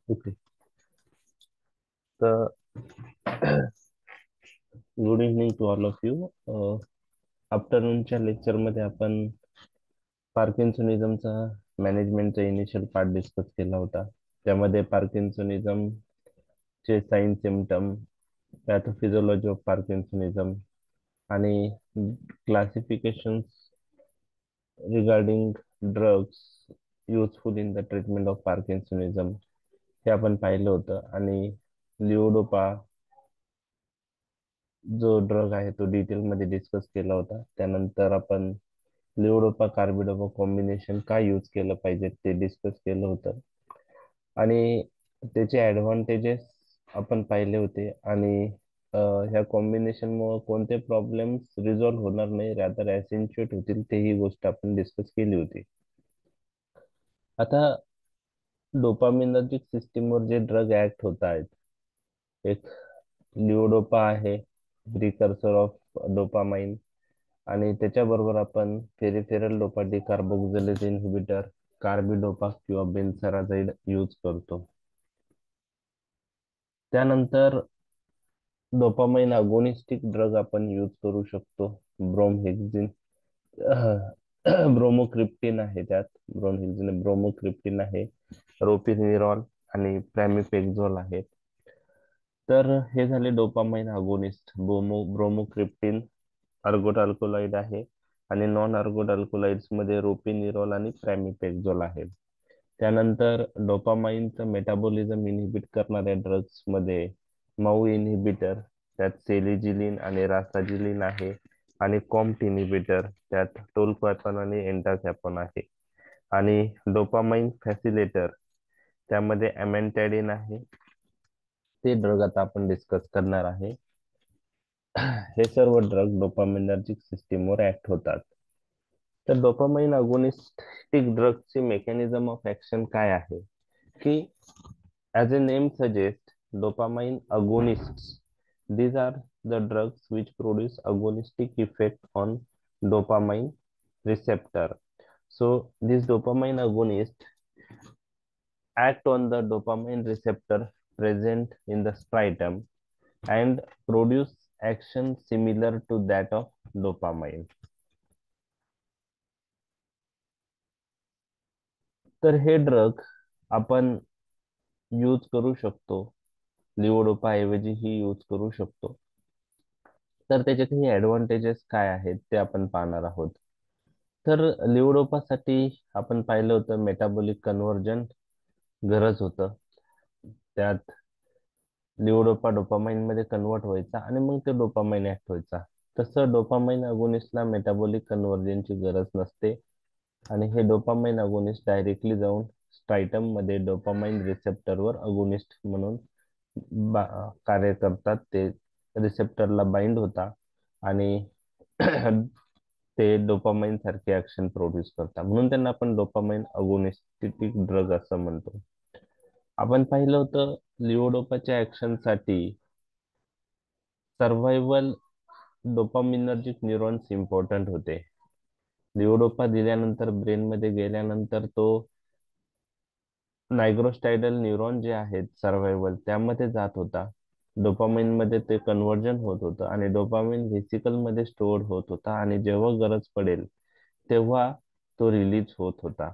Okay. तर good evening to all of you. आफ्टरनूनच्या लेक्चरमध्ये आपण पार्किन्सोनिझमचा मॅनेजमेंटचा इनिशियल पार्ट डिस्कस केला होता. त्यामध्ये पार्किन्सोनिझम चे sign symptom, pathophysiology of parkinsonism आणि classifications regarding drugs useful in the treatment of parkinsonism हे आपण पाहिलं होतं. आणि लिओडोपा जो ड्रग आहे तो डिटेल मध्ये डिस्कस केला होता. त्यानंतर आपण लिओडोपा कार्बिडोपा कॉम्बिनेशन का यूज केलं पाहिजे ते डिस्कस केलं होतं. आणि त्याचे ऍडव्हान्टेजेस आपण पाहिले होते. आणि ह्या कॉम्बिनेशनमुळे कोणते प्रॉब्लेम्स रिझॉल्व्ह होणार नाही, रॅदर ऍसेंच्युएट होतील, तेही गोष्ट आपण डिस्कस केली होती. आता डोपामिनर्जिक सिस्टीमवर जे ड्रग ऍक्ट होत आहेत, एक लिओडोपा आहे, प्रिकर्सर ऑफ डोपामाइन. आणि त्याच्याबरोबर आपण पेरिफेरल डोपा डिकार्बोक्झिलेज इन्हिबिटर, कार्बिडोपा किंवा बेन्झाराझाइड यूज करतो. त्यानंतर डोपामाइन अगोनिस्टिक ड्रग आपण यूज करू शकतो. ब्रोमहेक्झिन, ब्रोमोक्रिप्टिन आहे त्यात. ब्रोमहेक्झिन, ब्रोमोक्रिप्टिन आहे, रोपिनिरॉल आणि प्रॅमिपेक्झोल आहे. तर हे झाले dopamine agonist. Bromocriptine ergot alkaloid आहे आणि नॉन अर्गोट अल्कोलाइड्स मध्ये रोपिनिरॉल आणि प्रॅमिपेक्झोल आहे. त्यानंतर डोपामाइनचं मेटाबॉलिझम इनहिबिट करणाऱ्या ड्रग्स मध्ये माऊ इनहिबिटर, त्यात सेलिजिलिन आणि रासाजिलिन आहे. आणि कॉम्ट इनहिबिटर, त्यात टोलकॅपन आणि एंटाकॅपन आहे. आणि डोपामाइन फॅसिलेटर, त्यामध्ये अमेंटॅडिन आहे. ते ड्रग आता आपण डिस्कस करणार आहे. हे सर्व ड्रग डोपामिनर्जिक सिस्टीमवर ऍक्ट होतात. तर डोपामाइन अगोनिस्टिक ड्रगची मेकॅनिझम ऑफ ऍक्शन काय आहे, की as a name suggests, dopamine agonists. These are the drugs which produce agonistic effect on dopamine receptor. So these dopamine agonists act on the dopamine receptor present in the striatum and produce action similar to that of dopamine. तर हे drug आपण use करू शकतो, लिओडोपा ऐवजी ही use करू शकतो. तर त्याचे काही ऍडव्हान्टेजेस काय आहेत ते आपण पाहणार आहोत. तर लिओडोपासाठी आपण पाहिलं होतं मेटाबॉलिक कन्व्हर्जन गरज होतं. त्यात लिओडोपा डोपामाइन मध्ये कन्वर्ट व्हायचा आणि मग ते डोपामाइन ऍक्ट व्हायचा. तसं डोपामाइन अगोनिस्टला मेटाबॉलिक कन्व्हर्जनची गरज नसते. आणि हे डोपामाइन अगोनिस्ट डायरेक्टली जाऊन स्ट्रायटम मध्ये डोपामाइन रिसेप्टरवर अगोनिस्ट म्हणून कार्य करतात. ते रिसेप्टरला बाइंड होता आणि ते डोपामाइन सारखे ऍक्शन प्रोड्यूस करतात, म्हणून त्यांना आपण डोपामाइन अगोनिस्टिक ड्रग असं म्हणतो. आपण पाहिलं होतं लिओडोपाच्या ऍक्शन साठी सर्व्हायवल डोपामिनर्जिक न्यूरॉन्स इम्पॉर्टंट होते. लिओडोपा दिल्यानंतर ब्रेन मध्ये गेल्यानंतर तो नायग्रोस्टाइडल न्यूरॉन जे आहेत सर्व्हायवल त्यामध्ये जात होता. डोपामाइन मध्ये ते कन्व्हर्जन होत होतं आणि डोपामाइन व्हेसिकल मध्ये स्टोअर होत होता आणि जेव्हा गरज पडेल तेव्हा तो रिलीज होत होता.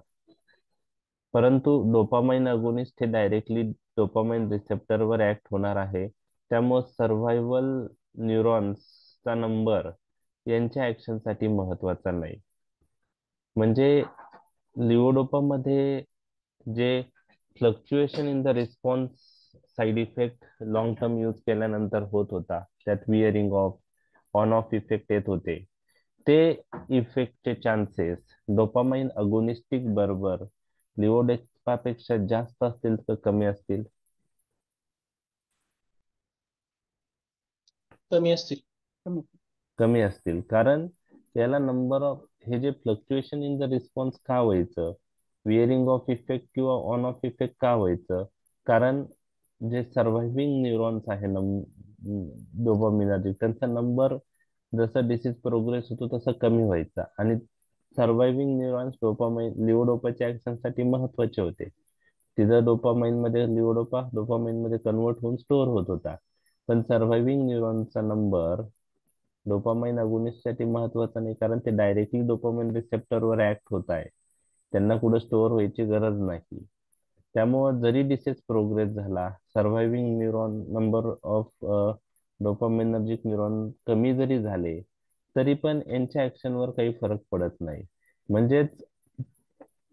परंतु डोपामाइन अगोनिस्ट हे डायरेक्टली डोपामाइन रिसेप्टरवर ऍक्ट होणार आहे. त्यामुळे सर्व्हायवल न्यूरॉन्सचा नंबर यांच्या ऍक्शनसाठी महत्वाचा नाही. म्हणजे लिओडोपामध्ये जे fluctuation in the response side effect long term use केल्यानंतर होत होता, त्यात wearing of, on off effect येत होते, ते इफेक्टचे चान्सेस डोपामाइन अगोनिस्टिक बरोबर लिओडोपापेक्षा जास्त असतील तर कमी असतील? कमी असतील. कमी असतील. कारण याला नंबर ऑफ, हे जे फ्लक्च्युएशन इन द रिस्पॉन्स का व्हायचं, विअरिंग ऑफ इफेक्ट किंवा ऑन ऑफ इफेक्ट का व्हायचं, कारण जे सर्व्हायव्हिंग न्यूरॉन्स आहे डोपामिनर्जिक, त्यांचा नंबर जसं डिसीज प्रोग्रेस होतो तसं कमी व्हायचा. आणि सर्व्हायव्हिंग न्यूरॉन्स डोपामाइन लिओडोपाच्या ऍक्शन साठी महत्वाचे होते. तिथं डोपामाइन मध्ये लिओडोपा डोपामाइन मध्ये कन्वर्ट होऊन स्टोअर होत होता. पण सर्व्हायव्हिंग न्यूरॉनचा नंबर डोपामाइन अगोनिस्टसाठी महत्वाचा नाही, कारण ते डायरेक्टली डोपामाइन रिसेप्टरवर ऍक्ट होत आहे. त्यांना कुठं स्टोअर व्हायची गरज नाही. त्यामुळे जरी डिसीज प्रोग्रेस झाला, surviving neuron number of dopaminergic neuron कमी जरी झाले, तरी पण यांच्या ऍक्शनवर काही फरक पडत नाही. म्हणजेच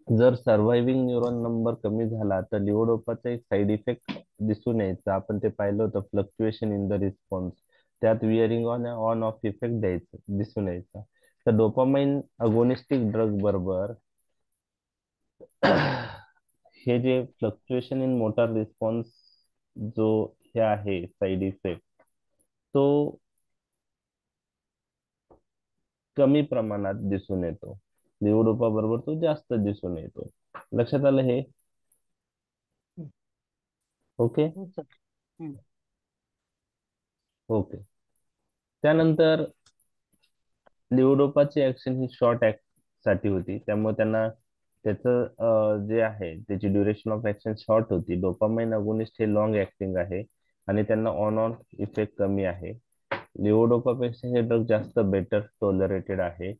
जर सर्व्हायव्हिंग न्यूरॉन नंबर कमी झाला तर लिओडोपाचा एक साइड इफेक्ट दिसून यायचा. आपण ते पाहिलं होतं, फ्लक्च्युएशन इन द रिस्पॉन्स. त्यात wearing on on off effect द्यायचं दिसून यायचा. तर डोपामाइन अगोनिस्टिक ड्रग बरोबर हे जे फ्लक्च्युएशन इन मोटार रिस्पॉन्स जो हे आहे साइड इफेक्ट, तो कमी प्रमाणात दिसून येतो. लिओडोपा बरोबर तो जास्त दिसून येतो. लक्षात आलं हे? हम्म. ओके. हो सर. हम्म. ओके. त्यानंतर लिओडोपाची ऍक्शन ही शॉर्ट ऍक्ट साठी होती, त्यामुळे त्यांना त्याचं जे आहे त्याची ड्युरेशन ऑफ ऍक्शन शॉर्ट होती. डोपामाइन अगोनिस्ट हे लॉंग ऍक्टिंग आहे आणि त्यांना ऑन ऑन इफेक्ट कमी आहे. लिओडोपापेक्षा हे ड्रग जास्त बेटर टॉलरेटेड आहे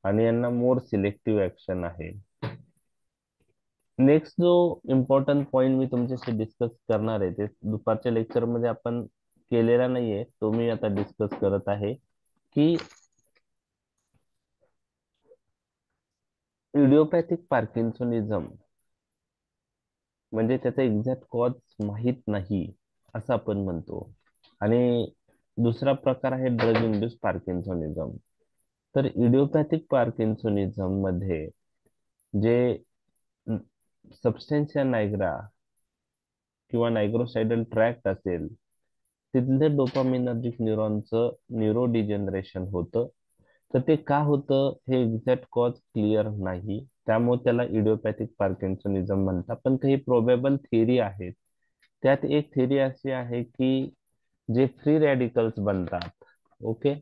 आणि यांना मोर सिलेक्टिव्ह ऍक्शन आहे. नेक्स्ट जो इम्पॉर्टंट पॉइंट मी तुमच्याशी डिस्कस करणार आहे, ते दुपारच्या लेक्चर मध्ये आपण केलेला नाहीये, तो मी आता डिस्कस करत आहे की इडिओपॅथिक पार्किन्सोनिझम म्हणजे त्याचा एक्झॅक्ट कॉज माहीत नाही असं आपण म्हणतो. आणि दुसरा प्रकार आहे ड्रग इंड्यूस पार्किन्सोनिझम. तर इडिओपॅथिक पार्किन्सोनिझम मध्ये जे सबस्टेन्शिया नायग्रा किंवा नायग्रोसाइडल ट्रॅक्ट असेल, तिथले डोपामिनर्जिक न्यूरॉनचं न्यूरो डिजनरेशन होतं. तर ते का होतं हे एक्झॅक्ट कॉज क्लिअर नाही, त्यामुळे त्याला इडिओपॅथिक पार्किन्सोनिझम म्हणतात. पण काही प्रोबेबल थिअरी आहेत. त्यात एक थिअरी अशी आहे की जे फ्री रॅडिकल्स बनतात, ओके,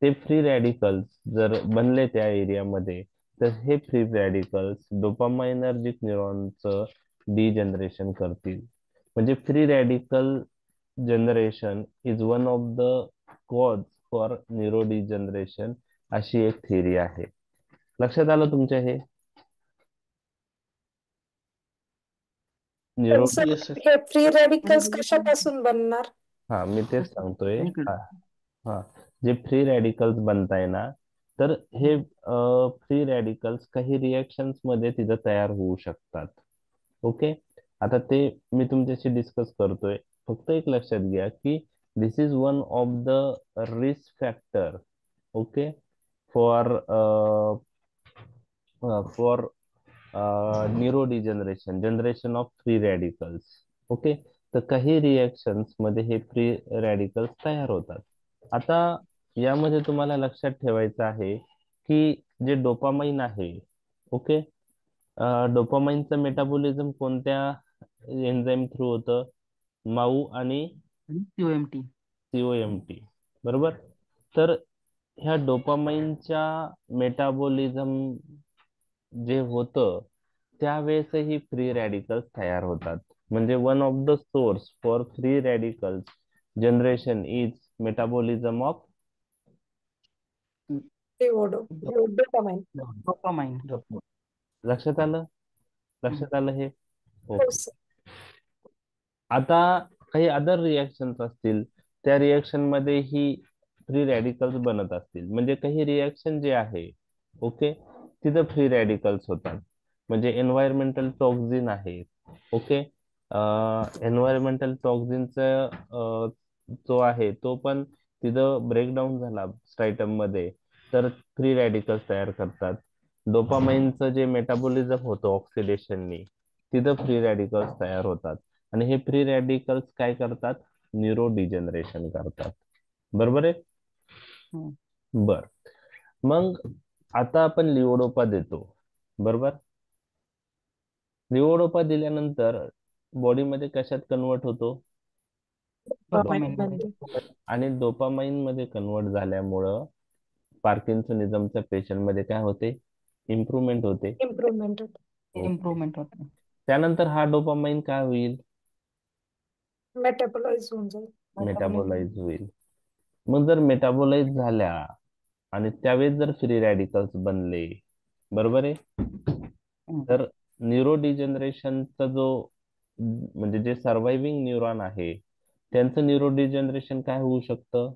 ते फ्री रॅडिकल्स जर बनले त्या एरियामध्ये, तर हे फ्री रॅडिकल्स डोपामाइनर्जिक न्यूरॉनचं डिजनरेशन करतील. म्हणजे free radical generation is one of the cause for neuro degeneration, अशी एक थिअरी आहे. लक्षात आलं तुमच्या हे? पण न्यूरो सर येस सर. हे फ्री रॅडिकल्स कशापासून बनणार? हा, मी तेच सांगतोय. केमिकल. हा, हा, जे फ्री रॅडिकल्स बनताय ना, तर हे फ्री रॅडिकल्स काही रिएक्शन्स मध्ये तिथं तयार होऊ शकतात. ओके. आता ते मी तुमच्याशी डिस्कस करतोय. फक्त एक लक्षात घ्या की this is one of the risk factor, okay, for for neuro degeneration, generation of free radicals. Okay. तर काही रिएक्शन्स मध्ये हे फ्री रॅडिकल्स तयार होतात. आता यामध्ये तुम्हाला लक्षात ठेवायचं आहे की जे डोपामाइन आहे, ओके, डोपामाइनचं मेटाबॉलिझम कोणत्या एन्झाईम थ्रू होतं? माऊ आणि COMT. सीओएमटी, बरोबर. तर ह्या डोपामाइनच्या मेटाबॉलिझम जे होतं त्यावेळेसही फ्री रॅडिकल्स तयार होतात. म्हणजे one of the source for free radicals generation is metabolism of. Dopamine. Dopamine. लक्षात आलं? लक्षात आलं हे? हो ओके. सर. आता काही अदर रिएक्शन्स असतील, त्या रिएक्शन मध्ये ही फ्री रॅडिकल्स बनत असतील. म्हणजे काही रिएक्शन जे आहे, ओके, तिथं फ्री रॅडिकल्स होतात. म्हणजे एन्व्हायरमेंटल टॉक्झिन आहे, ओके, एन्व्हायरमेंटल टॉक्झिनचा जो आहे तो पण तिथं ब्रेकडाऊन झाला स्ट्रायटम मध्ये, तर फ्री रॅडिकल्स तयार करतात. डोपामाइनचं जे मेटाबॉलिझम होतं ऑक्सिडेशननी, तिथं फ्री रॅडिकल्स तयार होतात. आणि हे फ्री रॅडिकल्स काय करतात? न्यूरो डिजनरेशन करतात. बरोबर आहे? हम्म. बर. मग आता आपण लिओडोपा देतो, बरोबर. लिओडोपा दिल्यानंतर बॉडीमध्ये कशात कन्वर्ट होतो? डोपामाइन मध्ये. मध्ये आणि डोपामाइन मध्ये कन्वर्ट झाल्यामुळं पार्किन्सनिझमच्या पेशंट मध्ये काय होते? इम्प्रुव्हमेंट होते. इम्प्रुव्हमेंट होते. ओके. इम्प्रुव्हमेंट होते. त्यानंतर हा डोपामाइन काय होईल? मेटाबोलाइज होऊन जाईल. मेटाबोलाइज होईल. मग जर मेटाबोलाइज झाल्या आणि त्यावेळेस जर फ्री रॅडिकल्स बनले, बरोबर आहे, तर न्यूरो डिजनरेशनचा जो म्हणजे जे सर्व्हायव्हिंग न्यूरॉन आहे त्यांचं न्यूरो डिजनरेशन काय होऊ शकतं?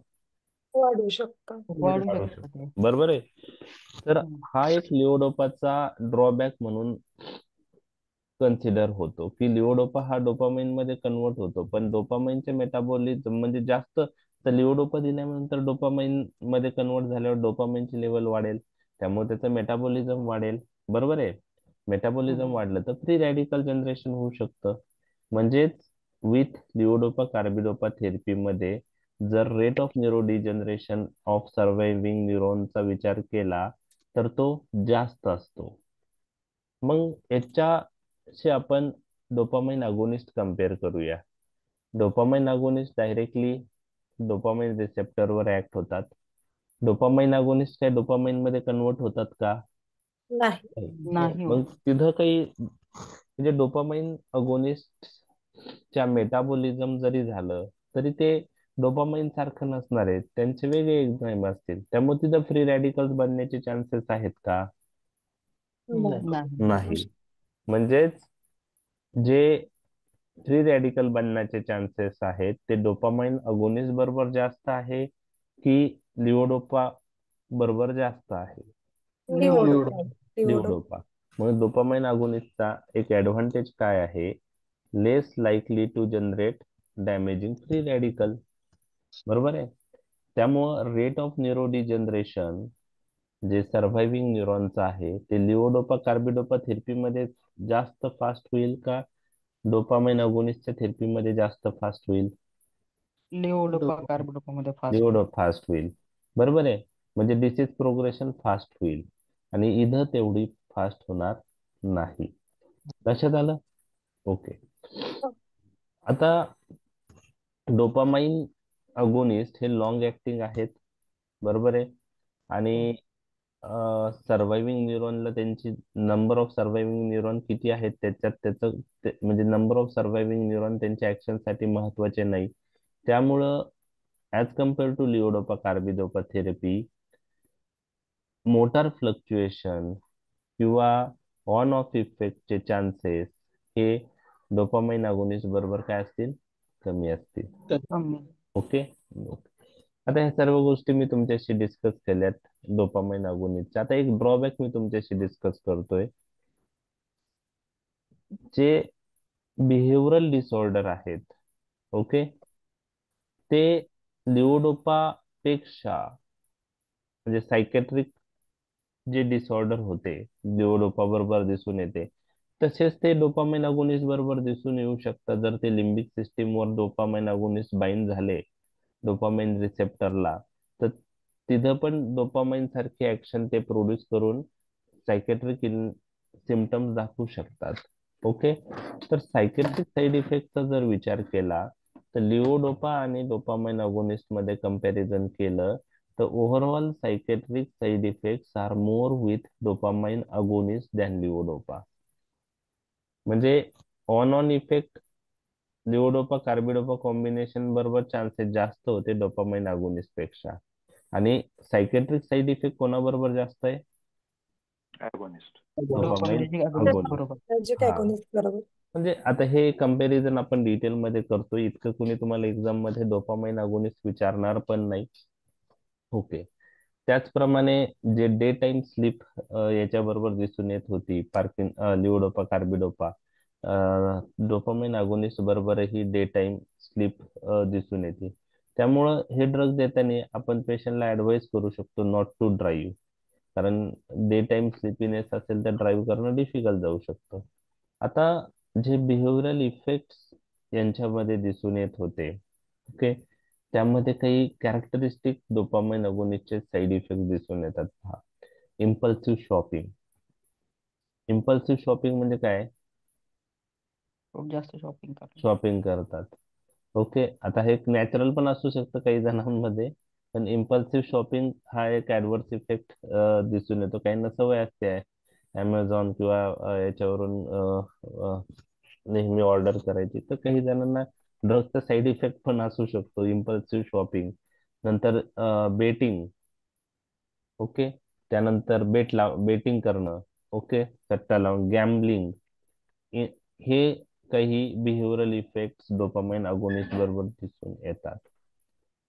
वाढू शकतं. वाढू वाढू शकतं ते. शकतं, बरोबर आहे. तर हम्म. हा एक लिओडोपाचा ड्रॉबॅक म्हणून कन्सिडर होतो की लिओडोपा हा डोपामाइन मध्ये कन्वर्ट होतो, पण डोपामाइनचे मेटाबॉलिझम म्हणजे जास्त, तर लिओडोपा दिल्यानंतर डोपामाइन मध्ये कन्वर्ट झाल्यावर डोपामाइनची लेवल वाढेल, त्यामुळे त्याचं मेटाबॉलिझम वाढेल, बरोबर आहे. मेटाबॉलिझम वाढलं तर फ्री रॅडिकल जनरेशन होऊ शकतं. म्हणजेच विथ लिओडोपा कार्बिडोपा थेरपी मध्ये जर rate of neuro degeneration of surviving न्यूरॉनचा विचार केला तर तो जास्त असतो. मग याच्याशी आपण डोपामाइन अगोनिस्ट कम्पेअर करूया. डोपामाइन अगोनिस्ट डायरेक्टली डोपामाइन रिसेप्टरवर ऍक्ट होतात. डोपामाइन अगोनिस्ट काय डोपामाइन मध्ये कन्वर्ट होतात का? नाही. नाही मग होत. तिथं काही म्हणजे डोपामाइन अगोनिस्ट च्या मेटाबॉलिझम जरी झालं तरी ते डोपामाइन सारखं नसणार आहे, त्यांचे वेगळे एन्झाईम असतील, त्यामुळे तिथं फ्री रॅडिकल्स बनण्याचे चान्सेस आहेत का? नाही. नाही. नाही. म्हणजेच जे फ्री रॅडिकल बनण्याचे चान्सेस आहेत ते डोपामाइन अगोनिस्ट बरोबर जास्त आहे की लिओडोपा बरोबर जास्त आहे? लिओडोपा. लिओडोपा. लिओडोपा. मग डोपामाइन अगोनिस्टचा एक ऍडव्हान्टेज काय आहे? Less likely to generate damaging free radical, बरोबर आहे. त्यामुळं रेट ऑफ न्यूरो डिजनरेशन जे सर्व्हायव्हिंग न्यूरॉनचं आहे ते लिओडोपा कार्बिडोपा थेरपीमध्ये जास्त फास्ट होईल का डोपामाइन अगोनिस्टच्या थेरपीमध्ये जास्त फास्ट होईल? लिओडोपा कार्बोडोपा मध्ये फास्ट एवढं होईल. फास्ट होईल, बरोबर आहे. म्हणजे डिसीज प्रोग्रेशन फास्ट होईल आणि इथं तेवढी फास्ट होणार नाही. लक्षात आलं? ओके. आता डोपामाइन अगोनिस्ट हे लॉंग ऍक्टिंग आहेत, बरोबर आहे. आणि सर्व्हायव्हिंग न्यूरॉनला त्यांची नंबर ऑफ सर्व्हायव्हिंग न्यूरॉन किती आहेत त्याच्यात त्याचं म्हणजे नंबर ऑफ सर्व्हायव्हिंग न्यूरॉन त्यांच्या ऍक्शन साठी महत्वाचे नाही. त्यामुळं as compare to levodopa carbidopa therapy motor fluctuation किंवा ऑन ऑफ इफेक्टचे चान्सेस हे डोपामाइन अगोनिस्ट बरोबर काय असतील? कमी असतील. कमी. ओके. आता ह्या सर्व गोष्टी मी तुमच्याशी डिस्कस केल्यात डोपामाइन अगोनिस्टच्या. आता एक ड्रॉबॅक मी तुमच्याशी डिस्कस करतोय. जे बिहेव्हरल डिसऑर्डर आहेत, ओके, ते लिओडोपा पेक्षा म्हणजे सायकॅट्रिक जे डिसऑर्डर होते लिओडोपा बरोबर दिसून येते, तसेच ते डोपामाइन अगोनिस्ट बरोबर दिसून येऊ शकतात जर ते लिम्बिक सिस्टीमवर डोपामाइन अगोनिस्ट बाइंड झाले डोपामाइन रिसेप्टरला, तर तिथं पण डोपामाइन सारखी ऍक्शन ते प्रोड्यूस करून सायकॅट्रिक सिमटम्स दाखवू शकतात. ओके. तर सायकॅट्रिक साईड इफेक्टचा जर विचार केला तर लिओडोपा आणि डोपामाइन अगोनिस्ट मध्ये कंपॅरिझन केलं तर overall psychiatric side effects are more with dopamine agonist than levodopa. म्हणजे on effect levodopa carbidopa combination बरोबर चान्सेस जास्त होते डोपामाइन अगोनिस्ट पेक्षा. आणि सायकॅट्रिक साईड इफेक्ट कोणाबरोबर जास्त आहे? Dopamine dopaminergic agonist agonist. बरोबर. एनर्जिक हा. अगोनिस्ट बरोबर. म्हणजे आता हे कंपॅरिझन आपण डिटेल मध्ये करतो, इतकं कुणी तुम्हाला एक्झाम मध्ये डोपामाइन अगोनिस्ट विचारणार पण नाही. ओके. त्याचप्रमाणे जे डे टाइम स्लीप याच्याबरोबर दिसून येत होती लिओडोपा कार्बिडोपा डोपामाइन अगोनिस्ट बरोबरही डे टाइम स्लीप दिसून येते. त्यामुळं हे ड्रग देताना आपण पेशंटला ऍडवाइस करू शकतो नॉट टू ड्राईव्ह, कारण डे टाइम स्लीपीनेस असेल तर ड्राईव्ह करणं डिफिकल्ट जाऊ शकतं. आता जे बिहेव्हिअरल इफेक्ट्स यांच्यामध्ये दिसून येत होते, ओके, त्यामध्ये काही कॅरेक्टरिस्टिक डोपामाइन अगोनिस्टचे साईड इफेक्ट दिसून येतात. पहा, इम्पल्सिव्ह शॉपिंग. इम्पल्सिव्ह शॉपिंग म्हणजे काय? खूप जास्त शॉपिंग करतो. शॉपिंग करतात. ओके. आता हे एक नॅचरल पण असू शकतं काही जणांमध्ये, पण इम्पल्सिव्ह शॉपिंग हा एक ऍडव्हर्स इफेक्ट दिसून येतो. काहींना सवय असते आहे ॲमेझॉन किंवा याच्यावरून नेहमी ऑर्डर करायची, तर काही जणांना ड्रगचा साईड इफेक्ट पण असू शकतो, इम्पल्सिव्ह शॉपिंग, नंतर बेटिंग, ओके, त्यानंतर बेटिंग करणं, ओके, सट्टा लावून गॅम्बलिंग, हे काही बिहेव्हिअरल इफेक्ट्स डोपामाइन अगोनिस्ट बरोबर दिसून येतात.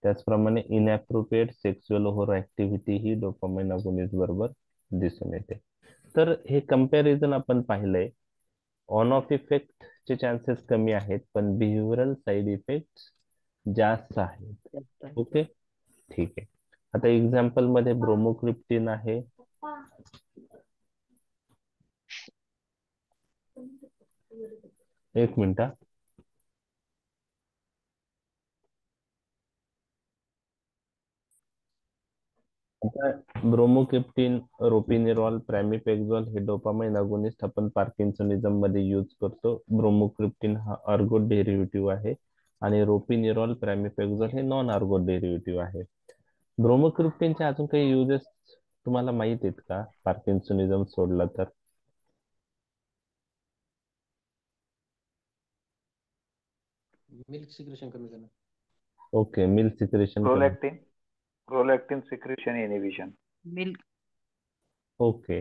त्याचप्रमाणे इनअप्रोप्रिएट सेक्शुअल ओव्हर ऍक्टिव्हिटी ही डोपामाइन अगोनिस्ट बरोबर दिसून येते. तर हे कंपॅरिझन आपण पाहिलंय. ऑन ऑफ इफेक्ट चे चान्सेस कमी आहेत, पण बिहेव्हिअरल साईड इफेक्ट जास्त आहेत. जास्त आहे. ओके, ठीक आहे. आता एक्झाम्पल मध्ये ब्रोमोक्रिप्टिन आहे. एक मिनिट हा. आता ब्रोमोक्रिप्टिन, रोपिनेरॉल, प्रॅमिपेक्झॉल हे डोपामाइन अगोनिस्ट आपण पार्किन्सनिझम मध्ये यूज करतो. ब्रोमोक्रिप्टिन हा अर्गो डेरिव्हेटिव्ह आहे आणि रोपिनेरॉल, प्रॅमिपेक्झॉल हे नॉन अर्गो डेरिव्हेटिव्ह आहे. ब्रोमोक्रिप्टिनचे अजून काही युजेस तुम्हाला माहित आहेत का, पार्किन्सनिझम सोडला तर? मिल्क सिक्रेशन कमी करणं. ओके, मिल्क सिक्रेशन कमी. Prolactin secretion inhibition. Milk okay,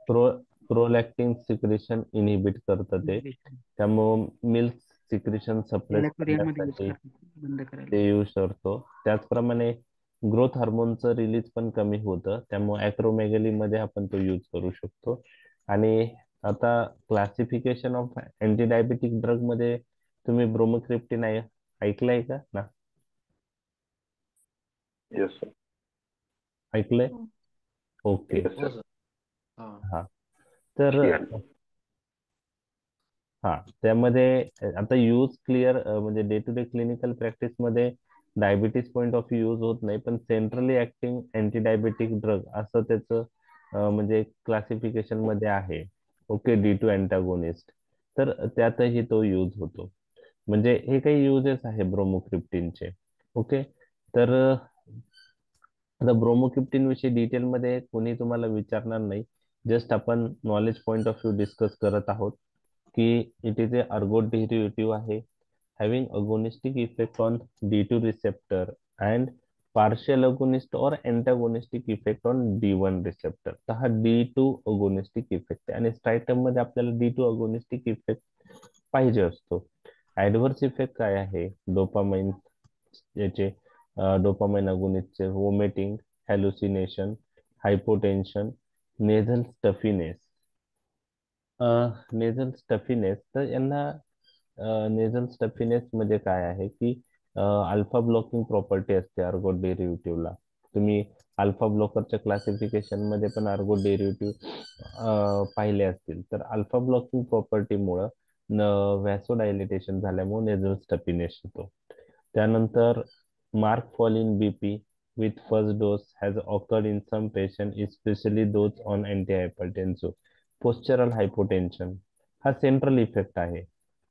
prolactin secretion inhibit करतं ते, त्यामुळं मिल्क सिक्रेशन सप्रेस मध्ये यूज करण्यासाठी बंद करायला. ते यूज करतो. त्याचप्रमाणे ग्रोथ हार्मोनचं रिलीज पण कमी होतं, त्यामुळे ॲक्रोमेगॅली मध्ये आपण तो यूज करू शकतो. आणि आता classification of anti diabetic drug मध्ये तुम्ही ब्रोमोक्रिप्टिन ऐकलंय का ना? Yes sir. ऐकलंय? ओके. येस हो सर. सर. हा. हा, तर हा, त्यामध्ये आता यूज क्लिअर म्हणजे day to day clinical practice मध्ये diabetes point of view use होत नाही, पण centrally acting anti diabetic drug असं त्याचं म्हणजे क्लासिफिकेशन मध्ये आहे. ओके, D2 अँटागोनिस्ट, तर त्यातही तो यूज होतो. म्हणजे हे काही युजेस आहे ब्रोमोक्रिप्टिनचे. ओके, तर आता ब्रोमोक्रिप्टिन विषयी डिटेल मध्ये कोणी तुम्हाला विचारणार नाही, जस्ट आपण knowledge point of view discuss करत आहोत की it is a Ergo derivative आहे, having agonistic effect on D2 receptor and partial agonist or antagonistic effect on D1 receptor. तर हा D2 agonistic effect आहे आणि स्ट्रायटम मध्ये आपल्याला D2 agonistic effect पाहिजे असतो. ऍडव्हर्स इफेक्ट काय आहे डोपामाइन याचे? डोपामाइन अगोनिस्टचे vomiting, hallucination, hypotension, nasal stuffiness. Nasal stuffiness, तर यांना नेझल स्टफीनेस म्हणजे काय आहे की अल्फा ब्लॉकिंग प्रॉपर्टी असते अर्गो डेरिव्हेटिव्हला. तुम्ही अल्फा ब्लॉकरच्या क्लासिफिकेशन मध्ये पण अर्गो डेरिव्हेटिव्ह पाहिले असतील, तर अल्फा ब्लॉकिंग प्रॉपर्टीमुळं व्हॅसोडायलिटेशन झाल्यामुळे नेझल स्टफीनेस होतो. त्यानंतर mark fall in BP with first dose has occurred in some patients, especially those on antihypertensive. Postural hypotension हा सेंट्रल इफेक्ट आहे.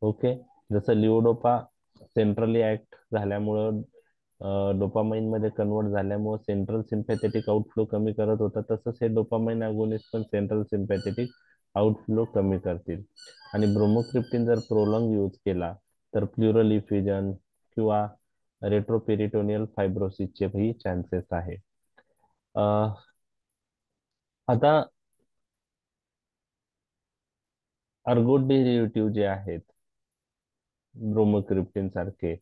ओके, जसं लिओडोपा सेंट्रली ऍक्ट झाल्यामुळं डोपामाइन मध्ये कन्वर्ट झाल्यामुळं सेंट्रल सिम्पॅथेटिक आउटफ्लो कमी करत होता, तसंच हे डोपामाइन अगोनिस्ट पण सेंट्रल सिम्पॅथेटिक आउटफ्लो कमी करतील. आणि ब्रोमोक्रिप्टिन जर प्रोलॉंग यूज केला तर प्लुरल इफ्युजन किंवा रेट्रोपेरिटोनियल फायब्रोसिसचे चान्सेस आहे. आता अर्गो डेरिव्हेटिव्ह जे आहेत ब्रोमोक्रिप्टिन सारखे,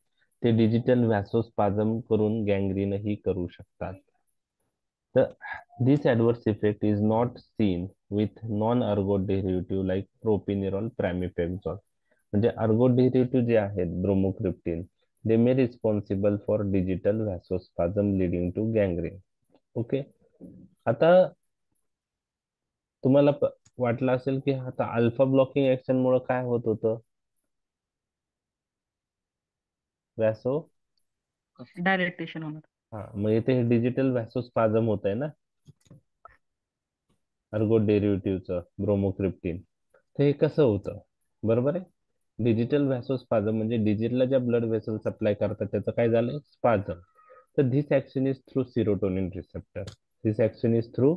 ते डिजिटल व्हॅसोस्पाझम करून गँग्रीनही करू शकतात. तर this adverse effect is not seen with non ergo derivative like ropinirole, pramipexole. म्हणजे अर्गो डेरिव्हेटिव्ह जे आहेत bromocriptine, they may responsible for digital vasospasm leading to gangrene. Okay, आता तुम्हाला वाटलं असेल की आता अल्फा ब्लॉकिंग ऍक्शन मुळे काय होत होतं, व्हॅसो डायरेक्टेशन होणार. हा, मग इथे डिजिटल व्हॅसोस्पाझम होत आहे ना अर्गो डेरिव्हेटिव्हचं ब्रोमोक्रिप्टिन. तर हे कसं होतं, बरोबर आहे? डिजिटल व्हॅसोस्पाझम म्हणजे डिजिटलला ज्या ब्लड व्हेसल सप्लाय करतात त्याचं काय झालं, स्पाझम. तर this action is through serotonin receptor. This action is through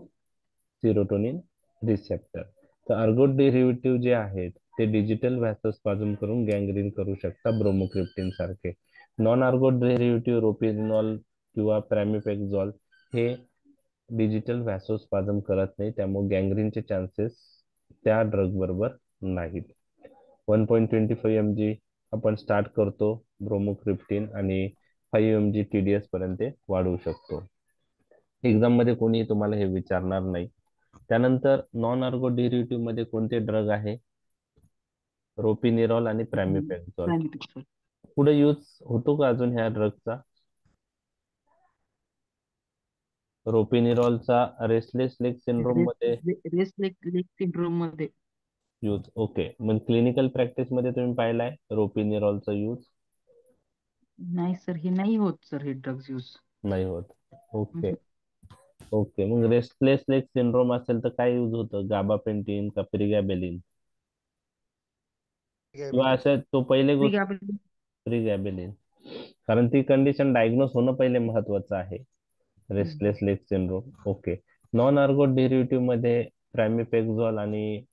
serotonin receptor. तर अर्गोट डेरिव्हेटिव्ह जे आहेत ते डिजिटल व्हॅसोस्पाझम करून गँग्रीन करू शकता ब्रोमोक्रिप्टिन सारखे. नॉन अर्गोट डेरिव्हेटिव्ह रोपिरिनॉल किंवा प्रॅमिपेक्झॉल हे डिजिटल व्हॅसोस्पाझम करत नाही, त्यामुळे गँग्रीनचे चान्सेस त्या ड्रग बरोबर नाहीत. 1.25 mg आपण स्टार्ट करतो ब्रोमोक्रिप्टिन आणि 5 mg TDS पर्यंत वाढवू शकतो. एक्झाम मध्ये कोणी तुम्हाला हे विचारणार नाही. त्यानंतर नॉन अर्गो डेरिव्हेटिव्ह मध्ये कोणते ड्रग आहे? रोपिनिरॉल आणि प्रॅमिपेक्झॉल. Primipixel. पुढे यूज होतो का अजून ह्या ड्रगचा? रोपिनिरॉलचा रेस्टलेस लेग सिंड्रोम मध्ये रेस्ट लेग सिंड्रोम मध्ये यूज. ओके, मग क्लिनिकल प्रॅक्टिस मध्ये तुम्ही पाहिलाय रोपिनिरॉलचा यूज? नाही सर, हे नाही होत सर, हे ड्रग्ज यूज. नाही होत. ओके ओके, मग रेस्टलेस लेग सिंड्रोम असेल तर काय यूज होतं? गाबापेंटिन का प्रिगॅबेलिन? किंवा असं तो पहिले गोष्ट प्रिगॅबेलिन, कारण ती कंडिशन डायग्नोस होणं पहिले महत्वाचं आहे. Restless leg syndrome. Okay. Non ergot derivative मध्ये प्रॅमिपेक्झॉल आणि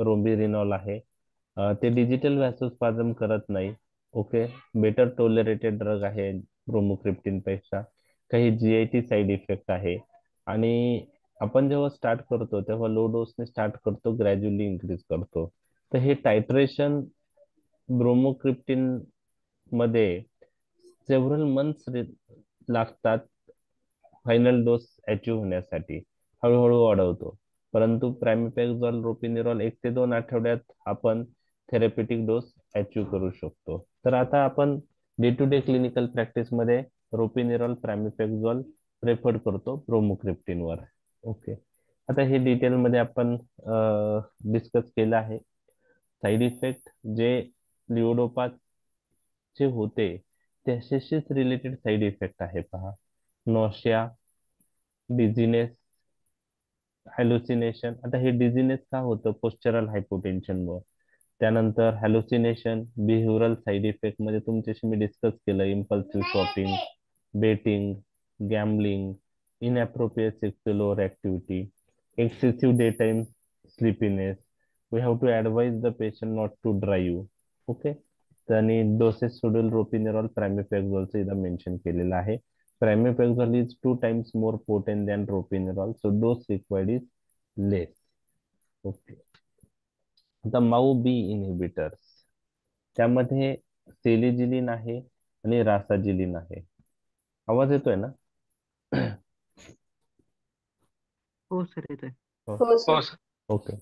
रोबिरिनॉल आहे. ते डिजिटल व्हॅसोस्पाझम करत नाही. ओके, बेटर टॉलरेटेड ड्रग आहे ब्रोमोक्रिप्टिन पेक्षा. काही जीआयटी साईड इफेक्ट आहे आणि आपण जेव्हा स्टार्ट करतो तेव्हा लो डोसने स्टार्ट करतो, ग्रॅज्युअली इन्क्रीज करतो. तर हे टायट्रेशन ब्रोमोक्रिप्टिन मध्ये सेव्हरल मंथ्स लागतात फायनल डोस अचीव होण्यासाठी. हळूहळू वाढवतो, परंतु प्रॅमिपेक्झॉल रोपिनिरॉल 1 ते 2 आठवड्यात आपण थेरपेटिक डोस अचीव करू शकतो. तर आता आपण day to day clinical practice मध्ये रोपिनिरॉल प्रॅमिपेक्झॉल प्रेफर करतो ब्रोमोक्रिप्टिनवर. ओके, आता हे डिटेल मध्ये आपण डिस्कस केलं आहे. साईड इफेक्ट जे लिओडोपाचे होते त्याच्याशीच रिलेटेड साईड इफेक्ट आहे पहा. Nausea, dizziness, hallucination. आता हे डिझिनेस का होतं? पोस्चरल हायपोटेन्शन मुळे. त्यानंतर हॅल्युसिनेशन बिहेव्हिअरल साईड इफेक्ट मध्ये तुमच्याशी मी डिस्कस केलं. Impulsive shopping, betting, gambling, inappropriate sexual activity, excessive day time sleepiness. We have to advise the patient not to drive. Okay, आणि डोसेस शेड्यूल रोपिनिरॉल प्रॅमिपेक्झॉलचं इथं मेन्शन केलेलं आहे. Pramipexole is 2 times more potent than propinerol, so dose required is less. Okay. आता माऊ बी inhibitors, त्यामध्ये सेलिजिलिन आहे आणि रासाजिलिन आहे. आवाज येतोय ना? हो सर, येतोय. हो सर. ओके.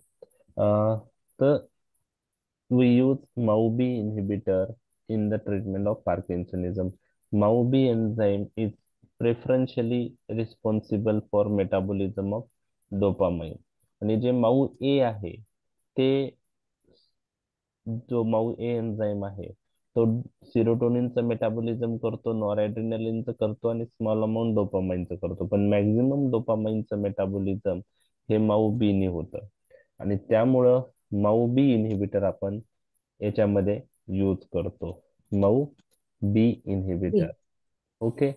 तर we use MAO-B inhibitor in the treatment of Parkinsonism. MAO-B enzyme is preferentially responsible for metabolism of dopamine. आणि जे माऊ ए आहे ते, जो माऊ ए एन्झाईम आहे तो सिरोटोनिनचं मेटाबॉलिझम करतो, नॉरएड्रेनालिनचं करतो आणि स्मॉल अमाऊंट डोपामाइनचं करतो. पण मॅक्झिमम डोपामाइनचं मेटाबॉलिझम हे माऊ बी ने होतं आणि त्यामुळं माऊ बी इन्हिबिटर आपण याच्यामध्ये यूज करतो. माऊ बी इन्हिबिटर. ओके,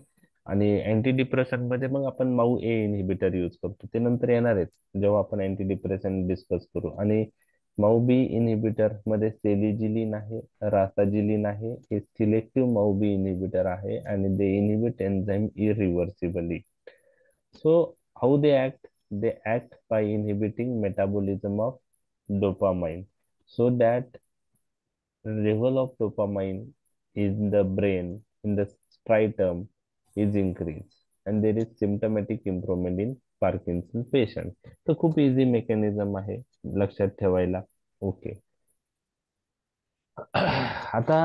आणि अँटी डिप्रेशन मध्ये मग आपण माऊ ए इन्हिबिटर यूज करतो. ते नंतर येणार आहेत जेव्हा आपण अँटी डिप्रेशन डिस्कस करू. आणि माऊ बी इन्हिबिटर मध्ये सेलिजिलिन आहे, रासाजिलिन आहे. हे सिलेक्टिव्ह माऊ बी इन्हिबिटर आहे आणि they inhibit enzyme irreversibly. So how they act? They act by inhibiting metabolism of dopamine so that level of dopamine in the brain, in the striatum, is increased and there is symptomatic improvement in Parkinson patient. तर खूप easy mechanism आहे लक्षात ठेवायला. Okay. आता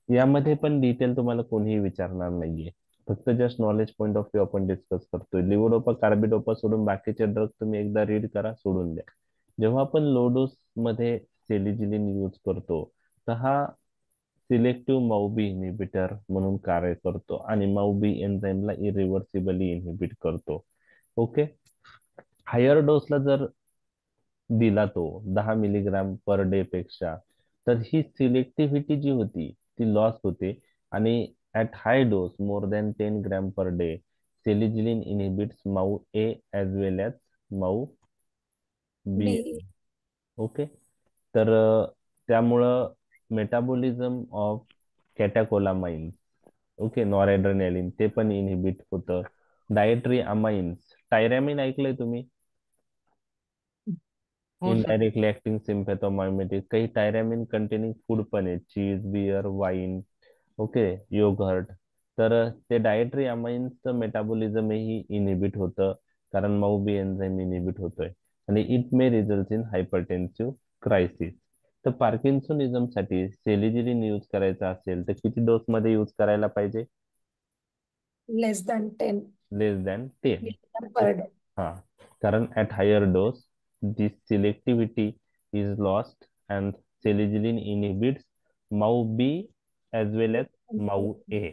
यामध्ये पण detail तुम्हाला कोणीही विचारणार नाहीये, फक्त just knowledge point of view आपण डिस्कस करतोय. लिव्होडोपा कार्बिडोपा सोडून बाकीचे ड्रग तुम्ही एकदा रीड करा, सोडून द्या. जेव्हा आपण लो डोस मध्ये सेलिजिलिन यूज करतो तर हा सिलेक्टिव्ह माऊबी इन्हिबिटर म्हणून कार्य करतो आणि माऊबी एन्झाईमला इरिव्हर्सिबली इन्हिबिट करतो. ओके, हायर डोसला जर दिला तो 10 मिलीग्राम पर डे पेक्षा, तर ही सिलेक्टिव्हिटी जी होती ती लॉस होते आणि at high dose more than 10 gram per day selegiline inhibits MAO A as well as MAO B. B. Okay. तर त्यामुळं metabolism of catecholamines, okay, noradrenaline ते पण इनहिबिट होतं. डायटरी अमाइन्स, टायरॅमिन ऐकलंय तुम्ही? हो सर. Indirectly acting सिम्पॅथोमायमेटिक. काही टायरॅमिन कंटेनिंग फूड पण आहे, चीज, बियर, वाईन, ओके, योगर्ट. तर ते डायटरी अमाइन्सचं मेटाबॉलिझम ही इनहिबिट होतं, कारण माऊबी एन्झाईम इनहिबिट होतोय, आणि it may result in hypertensive crisis. तर पार्किन्सोनिझम साठी सेलिजिलिन यूज करायचा असेल तर किती डोस मध्ये यूज करायला पाहिजे? Less than 10 less than 10. Per day. हा, कारण at higher dose this selectivity is lost and seligilin inhibits MAO-B as well as MAO-A.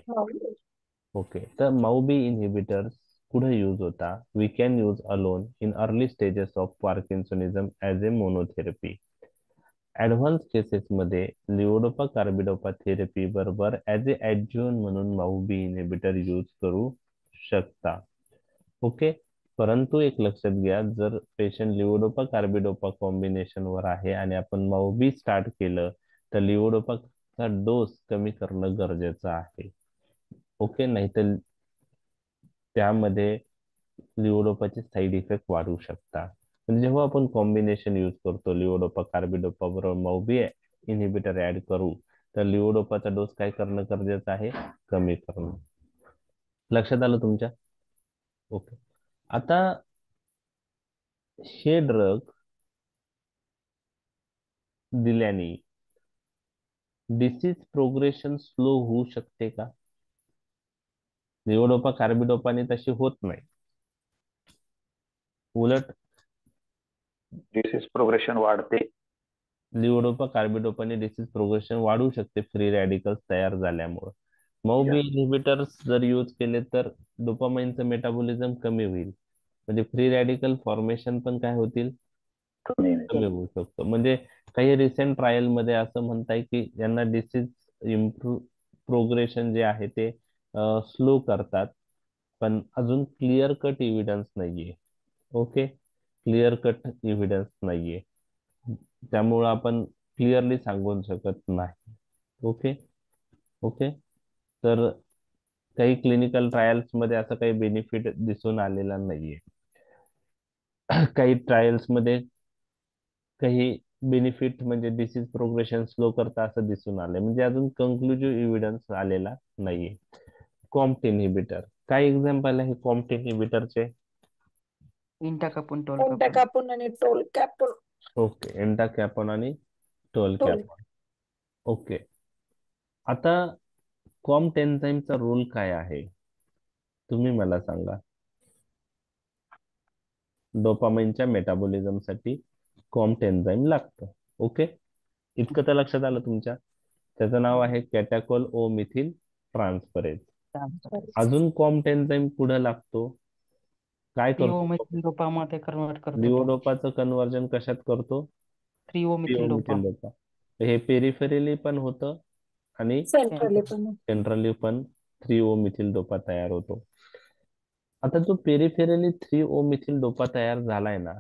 Okay, तर MAO-B inhibitors कुठे यूज होता? We can use alone in early stages of Parkinsonism as a monotherapy. Advance cases मध्ये लिओडोपा carbidopa therapy बरोबर as a ऍड्ज्युव्हंट म्हणून माऊ-बी inhibitor use करू शकता. Okay. परंतु एक लक्षात घ्या, जर पेशंट लिओडोपा कार्बिडोपा कॉम्बिनेशन वर आहे आणि आपण माऊ-बी स्टार्ट केलं तर लिओडोपाचा डोस कमी करणं गरजेचं आहे. ओके, नाहीतर त्यामध्ये लिओडोपाचे साईड इफेक्ट वाढू शकतात. म्हणजे जेव्हा आपण कॉम्बिनेशन यूज करतो लिओडोपा कार्बिडोपा बरोबर माऊ-बी इनहिबिटर ऍड करू, तर लिओडोपाचा डोस काय करणं गरजेचं आहे? कमी करणं. लक्षात आलं तुमच्या? ओके. आता हे ड्रग दिल्याने डिसीज प्रोग्रेशन स्लो होऊ शकते का? लिओडोपा कार्बिडोपाने तशी होत नाही, उलट डिसीज प्रोग्रेशन वाढते. लिओडोपा कार्बिडोपाने डिसीज प्रोग्रेशन वाढू शकते फ्री रॅडिकल्स तयार झाल्यामुळे. माऊ-बी इनहिबिटर्स जर यूज केले तर डोपामाइनचं मेटाबॉलिझम कमी होईल, म्हणजे फ्री रॅडिकल फॉर्मेशन पण काय होतील? कमी होऊ शकतो. म्हणजे काही रिसेंट ट्रायल मध्ये असं म्हणताय की यांना डिसीज इम्प्रूव्ह प्रोग्रेशन जे आहे ते स्लो करतात, पण अजून क्लिअर कट इव्हिडन्स नाहीये. ओके, क्लिअर कट इव्हिडन्स नाहीये, त्यामुळं आपण क्लिअरली सांगू शकत नाही. ओके. ओके. तर काही क्लिनिकल ट्रायल्स मध्ये असं काही बेनिफिट दिसून आलेला नाहीये. काही ट्रायल्स मध्ये काही बेनिफिट म्हणजे डिसीज प्रोग्रेशन स्लो करता असं दिसून आलंय, म्हणजे अजून कन्क्लुजिव्ह एव्हिडन्स आलेला नाहीये. कॉम्ट इनहिबिटर, काय एक्झाम्पल आहे कॉम्ट इनहिबिटरचे? इंटाकापून टोल कोणत्या कापून आणि टोल कॅपून. ओके, एंटाकॅपॉन आणि टोल. टोलकॅपॉन. ओके. आता कॉम्ट एन्झाईमचा रोल काय आहे तुम्ही मला सांगा. डोपामाइनच्या मेटाबॉलिझम साठी कॉम्ट एन्झाईम लागतं. ओके, इतकं तर लक्षात आलं तुमच्या? त्याचं नाव आहे कॅटाकोल ओ मिथिल ट्रान्सफरेज. अजून कॉम्ट एन्झाईम पुढे लागतो, काय करतो? डोपामध्ये कन्वर्ट करतो. लिओडोपाचं कन्वर्जन कशात करतो? थ्रिओमिथिल डोपा. डोपा. हे पेरिफेरली पण होतं आणि सेंट्रली पण. सेंट्रली पण 3 ओ मिथिल डोपा तयार होतो. आता जो पेरिफेरली 3 ओ मिथिल डोपा तयार झालाय ना,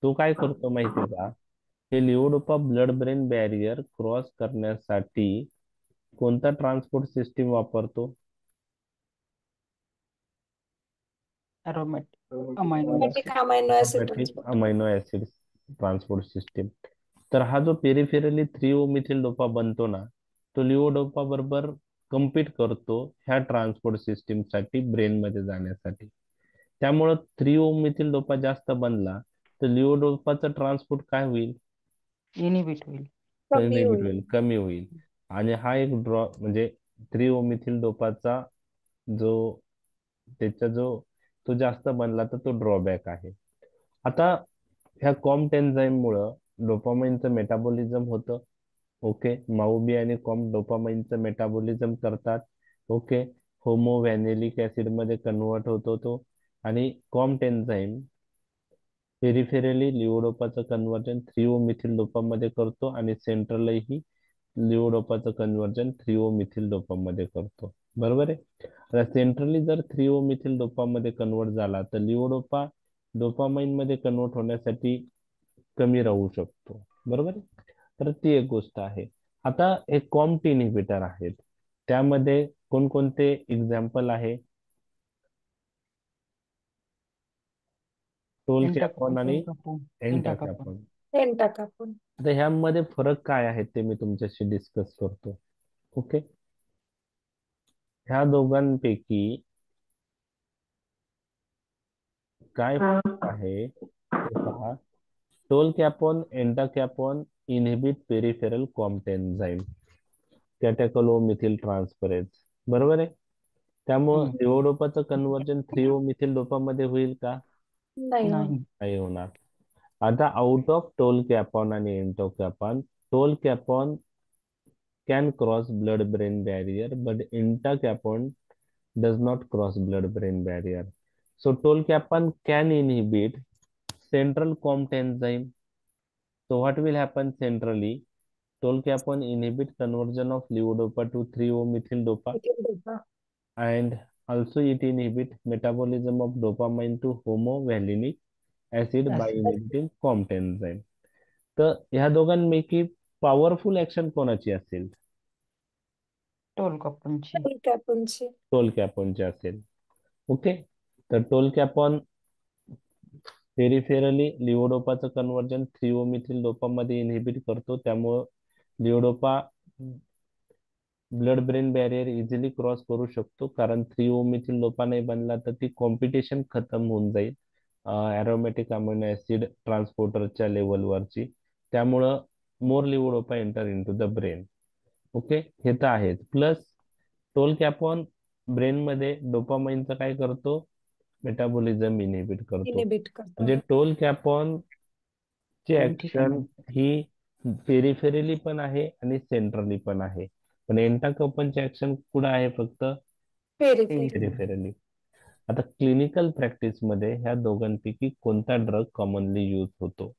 तो काय करतो माहिती का? हे लिओडोपा ब्लड ब्रेन बॅरियर क्रॉस करण्यासाठी कोणता ट्रान्सपोर्ट सिस्टीम वापरतो? Aromatic amino acid. Amino acid transport system. तर हा जो पेरिफेरली 3 ओ मिथिल डोपा बनतो ना, तो लिओडोपा बरोबर कम्पीट करतो ह्या ट्रान्सपोर्ट सिस्टीम साठी ब्रेन मध्ये जाण्यासाठी. त्यामुळं 3 ओ मिथिल डोपा जास्त बनला तर लिओडोपाचं ट्रान्सपोर्ट काय होईल? इनिबिट होईल. इनिबिट होईल, कमी होईल. आणि हा एक ड्रॉ म्हणजे 3 ओ मिथिल डोपाचा जो त्याचा जो तो जास्त बनला तर तो ड्रॉबॅक आहे. आता ह्या कॉम्ट एन्झाईम मुळे डोपामाइनचं मेटाबॉलिझम होतं. ओके, माऊबी आणि कॉम्ट डोपामाइनचं मेटाबॉलिझम करतात. ओके, होमो व्हॅनिलिक ऍसिड मध्ये कन्वर्ट होतो तो, आणि कॉम्ट एन्झाईम पेरिफेरली लिओडोपाचं कन्वर्जन 3 ओ मिथिल डोपामध्ये करतो आणि सेंट्रलही लिओडोपाचं कन्वर्जन 3 ओ मिथिल डोपामध्ये करतो. बरोबर आहे? आता सेंट्रली जर 3 ओ मिथिल डोपामध्ये कन्वर्ट झाला तर लिओडोपा डोपामाइन मध्ये कन्वर्ट होण्यासाठी कमी राहू शकतो. बरोबर आहे? तर ती एक गोष्ट आहे. आता एक कॉम्ट इनिबिटर आहेत, त्यामध्ये कोणकोणते एक्झाम्पल आहे? टोलकॅपॉन आणि एंटाकापॉन. एंटाकॅपॉन. पेंटाकापॉन. आता ह्यामध्ये फरक काय आहे ते मी तुमच्याशी डिस्कस करतो. ओके, ह्या दोघांपैकी काय फरक आहे ते पहा. Tolcapone, entacapone inhibit peripheral COMT enzyme catechol O methyl transferase. बरोबर आहे? त्यामुळं लिओडोपाचं कन्व्हर्जन 3O मिथिल डोपामध्ये होईल का? नाही नाही. नाही होणार. आता आउट ऑफ टोलकॅपॉन आणि एंटोकॅपॉन, टोलकॅपॉन can cross blood-brain barrier, but entacapone does not cross blood-brain barrier. So tolcapone can inhibit central COMT enzyme. So what will happen centrally? Tolcapone inhibit conversion of levodopa to 3-O-methyl dopa, and also it inhibit metabolism of dopamine to homovalinic acid by inhibiting COMT enzyme. तर ह्या दोघांपैकी powerful action कोणाची असेल? टोलकॅपॉनची. टोलकॅपॉनची. टोलकॅपॉनचे असेल. Okay, तर tolcapone peripherally लिओडोपाचं conversion 3O methyl डोपामध्ये inhibit करतो, त्यामुळं levodopa blood brain barrier easily cross करू शकतो, कारण 3O मिथिल डोपा नाही बनला तर ती कॉम्पिटिशन खतम होऊन जाईल ॲरोमॅटिक अमिनो ऍसिड ट्रान्सपोर्टरच्या लेवलवरची, त्यामुळं more levodopa enter in to the brain. Okay, हे तर आहेच. प्लस टोलकॅपॉन ब्रेनमध्ये डोपामाइनचं काय करतो? मेटाबॉलिझम इनहिबिट करतो. इनिबिट करतो. म्हणजे टोलकॅपॉन ची दोन ऍक्शन ठिकाणी. ही पेरिफेरली पण आहे आणि सेंट्रली पण आहे, पण एंटाकॅपॉनची ऍक्शन कुठं आहे? फक्त पेरिफेरी. पेरिफेरली. आता क्लिनिकल प्रॅक्टिस मध्ये ह्या दोघांपैकी कोणता ड्रग कॉमनली यूज होतो?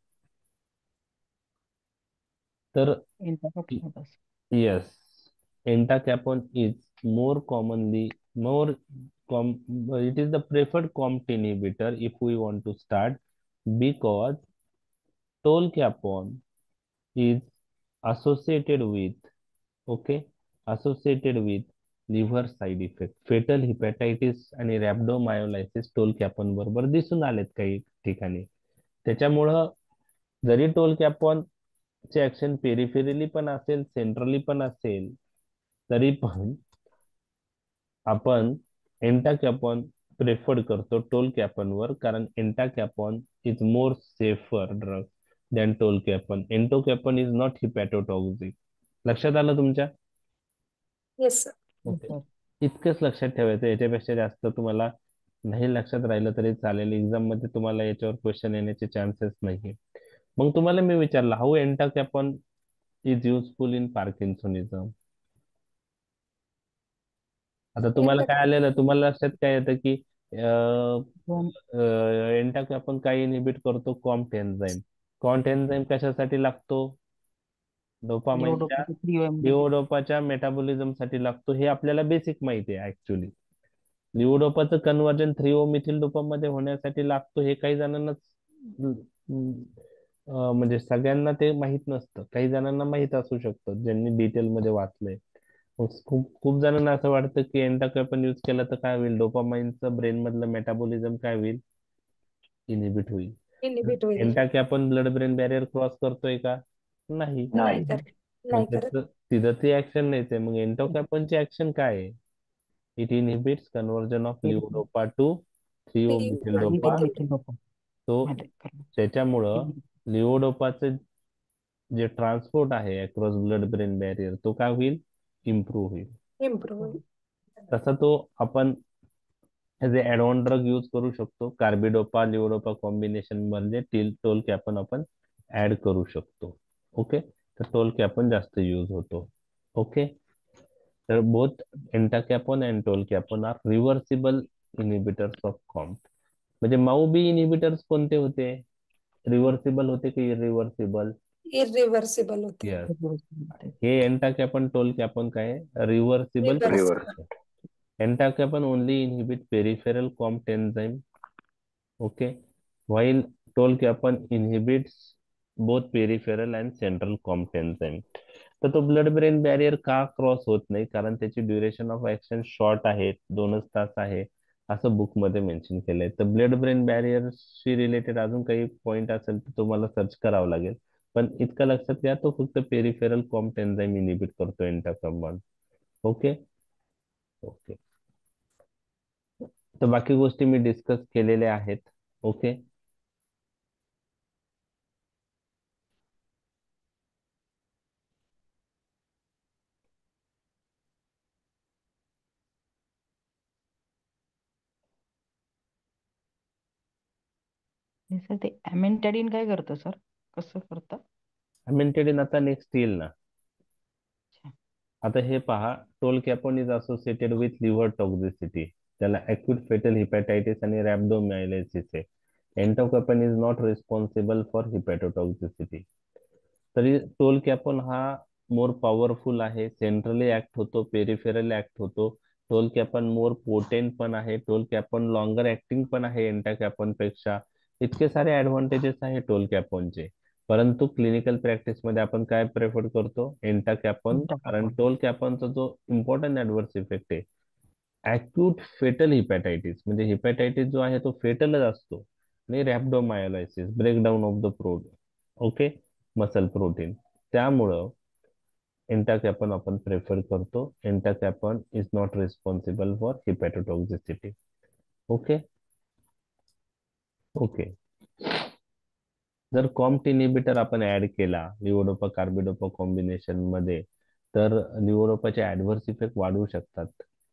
तर एंटाकापॉन. yes, entacapone is more commonly more it is the preferred COMT inhibitor if we want to start, because tolcapone is associated with, okay, associated with liver side effect, fetal hepatitis आणि रॅब्डोमायोलायसिस टोलकॅपॉन बरोबर दिसून आलेत काही ठिकाणी. त्याच्यामुळं जरी टोलकॅपॉन चे ऍक्शन पेरिफेरली पण असेल, सेंट्रली पण असेल, तरी पण आपण एंटाकॅपॉन प्रेफर्ड करतो टोलकॅपॉन वर, कारण entacapone is more safer drug than tolcapone. Entacapone is not hepatotoxic. लक्षात आलं तुमच्या? Yes sir. ओके, इतकंच लक्षात ठेवायचं. याच्यापेक्षा जास्त तुम्हाला नाही लक्षात राहिलं तरी चालेल. एक्झाम मध्ये तुम्हाला याच्यावर क्वेश्चन येण्याचे चान्सेस नाहीये. मग तुम्हाला मी विचारलं, हाऊ एंटाकॅपॉन इज युजफुल इन पार्किन्सोनिझम. आता तुम्हाला काय आलेलं? तुम्हाला लक्षात काय येतं की एंटाकॅपॉन काय इनहिबिट करतो? Comte enzyme. कॉम्ट एन्झाइम कशासाठी लागतो? डोपामाइनच्या लिओडोपाच्या मेटाबॉलिझम साठी लागतो. हे आपल्याला बेसिक माहिती आहे ऍक्च्युली. लिओडोपाचं कन्व्हर्जन 3O मिथिल डोपामध्ये होण्यासाठी लागतो, हे काही जणांनाच म्हणजे सगळ्यांना ते माहित नसतं. काही जणांना माहित असू शकतं ज्यांनी डिटेलमध्ये वाचलंय. खूप खूप जणांना असं वाटतं की एंटाकॅपॉन यूज केलं तर काय होईल? डोपामाइनचं ब्रेन मधलं मेटाबॉलिझम काय होईल? इनहिबिट होईल. इनिबिट होईल. एंटाकॅपॉन ब्लड ब्रेन बॅरियर क्रॉस करतोय का? नाही. नाही करत. मग नाही करत. त्याचं तिथं ती ऍक्शन नाहीच आहे. मग एंटाकॅपॉनची ऍक्शन काय आहे? It inhibits conversion of levodopa to 3O methyl dopa. तो त्याच्यामुळं लिओडोपाचं जे ट्रान्सपोर्ट आहे अक्रॉस ब्लड ब्रेन बॅरियर, तो काय होईल? इम्प्रूव्ह होईल. इम्प्रूव्ह होईल. तसा तो आपण ऍज ए ऍडऑन ड्रग यूज करू शकतो. कार्बिडोपा लिओडोपा कॉम्बिनेशन मध्ये टोलकॅपॉन आपण ऍड करू शकतो. ओके, तर टोलकॅपॉन जास्त यूज होतो. ओके, तर both entacapone and tolcapone are reversible inhibitors of COMT. म्हणजे माऊ बी इनहिबिटर्स कोणते होते? रिव्हर्सिबल होते की इरिव्हर्सिबल? इरिव्हर्सिबल होते. यस, हे एंटाकॅपॉन टोलकॅपॉन काय? Reversible. Reversible. Entacapone only inhibit peripheral COMT enzyme. Okay, while tolcapone inhibits both peripheral and central कॉम्प enzyme. तर तो ब्लड ब्रेन बॅरियर का क्रॉस होत नाही, कारण त्याची ड्युरेशन ऑफ ऍक्शन शॉर्ट आहे, 2च तास आहे, असं बुक मध्ये मेन्शन केलंय. तर ब्लड ब्रेन बॅरियरशी रिलेटेड अजून काही पॉईंट असेल तर तुम्हाला सर्च करावं लागेल, पण इतकं लक्षात घ्या, तो फक्त पेरिफेरल कॉम्प एन्झाईम इनिबिट करतो एंटाकॉम्बान. ओके. ओके. तर बाकी गोष्टी मी डिस्कस केलेल्या आहेत. ओके. हे सर ते अमेंटॅडिन काय करतं सर? कसं करतं? अमेंटेडिन आता नेक्स्ट येईल ना. अच्छा. आता हे पहा, टोलकॅपोन इज असोसिएटेड विथ लिव्हर टॉक्झिसिटी, त्याला अक्यूट फेटल हिपॅटायटिस आणि रॅब्डोमायलायसिस आहे. एंटोकॅपोन इज नॉट रिस्पॉन्सिबल फॉर हिपॅटोटॉक्झिसिटी. तरी टोलकॅपोन हा मोर पॉवरफुल आहे, सेंट्रली ऍक्ट होतो, पेरिफेरल ऍक्ट होतो. टोलकॅपोन मोर पोटेंट पण आहे, टोलकॅपोन लॉंगर ऍक्टिंग पण आहे एंटाकॅपोन पेक्षा. इतके सारे ऍडव्हान्टेजेस आहे टोलकॅपोनचे. परंतु क्लिनिकल प्रॅक्टिस मध्ये आपण काय प्रेफर करतो? एंटाकॅपोन. कारण Entacapone. टोलकॅपोनचा जो इम्पॉर्टंट ऍडव्हर्स इफेक्ट आहे, अॅक्यूट फेटल हिपॅटायटिस, म्हणजे हिपॅटायटिस जो आहे तो फेटलच असतो, आणि rhabdomyolysis, breakdown of the okay, muscle protein. त्यामुळं एंटाकॅपन आपण प्रेफर करतो. Entacapone is not responsible for hepatotoxicity. Okay. Okay. जर कॉम्ट इनिबिटर आपण ऍड केला लिओडोपा कार्बिडोपा कॉम्बिनेशन मध्ये, तर लिओडोपाचे ऍडव्हर्स इफेक्ट वाढू शकतात.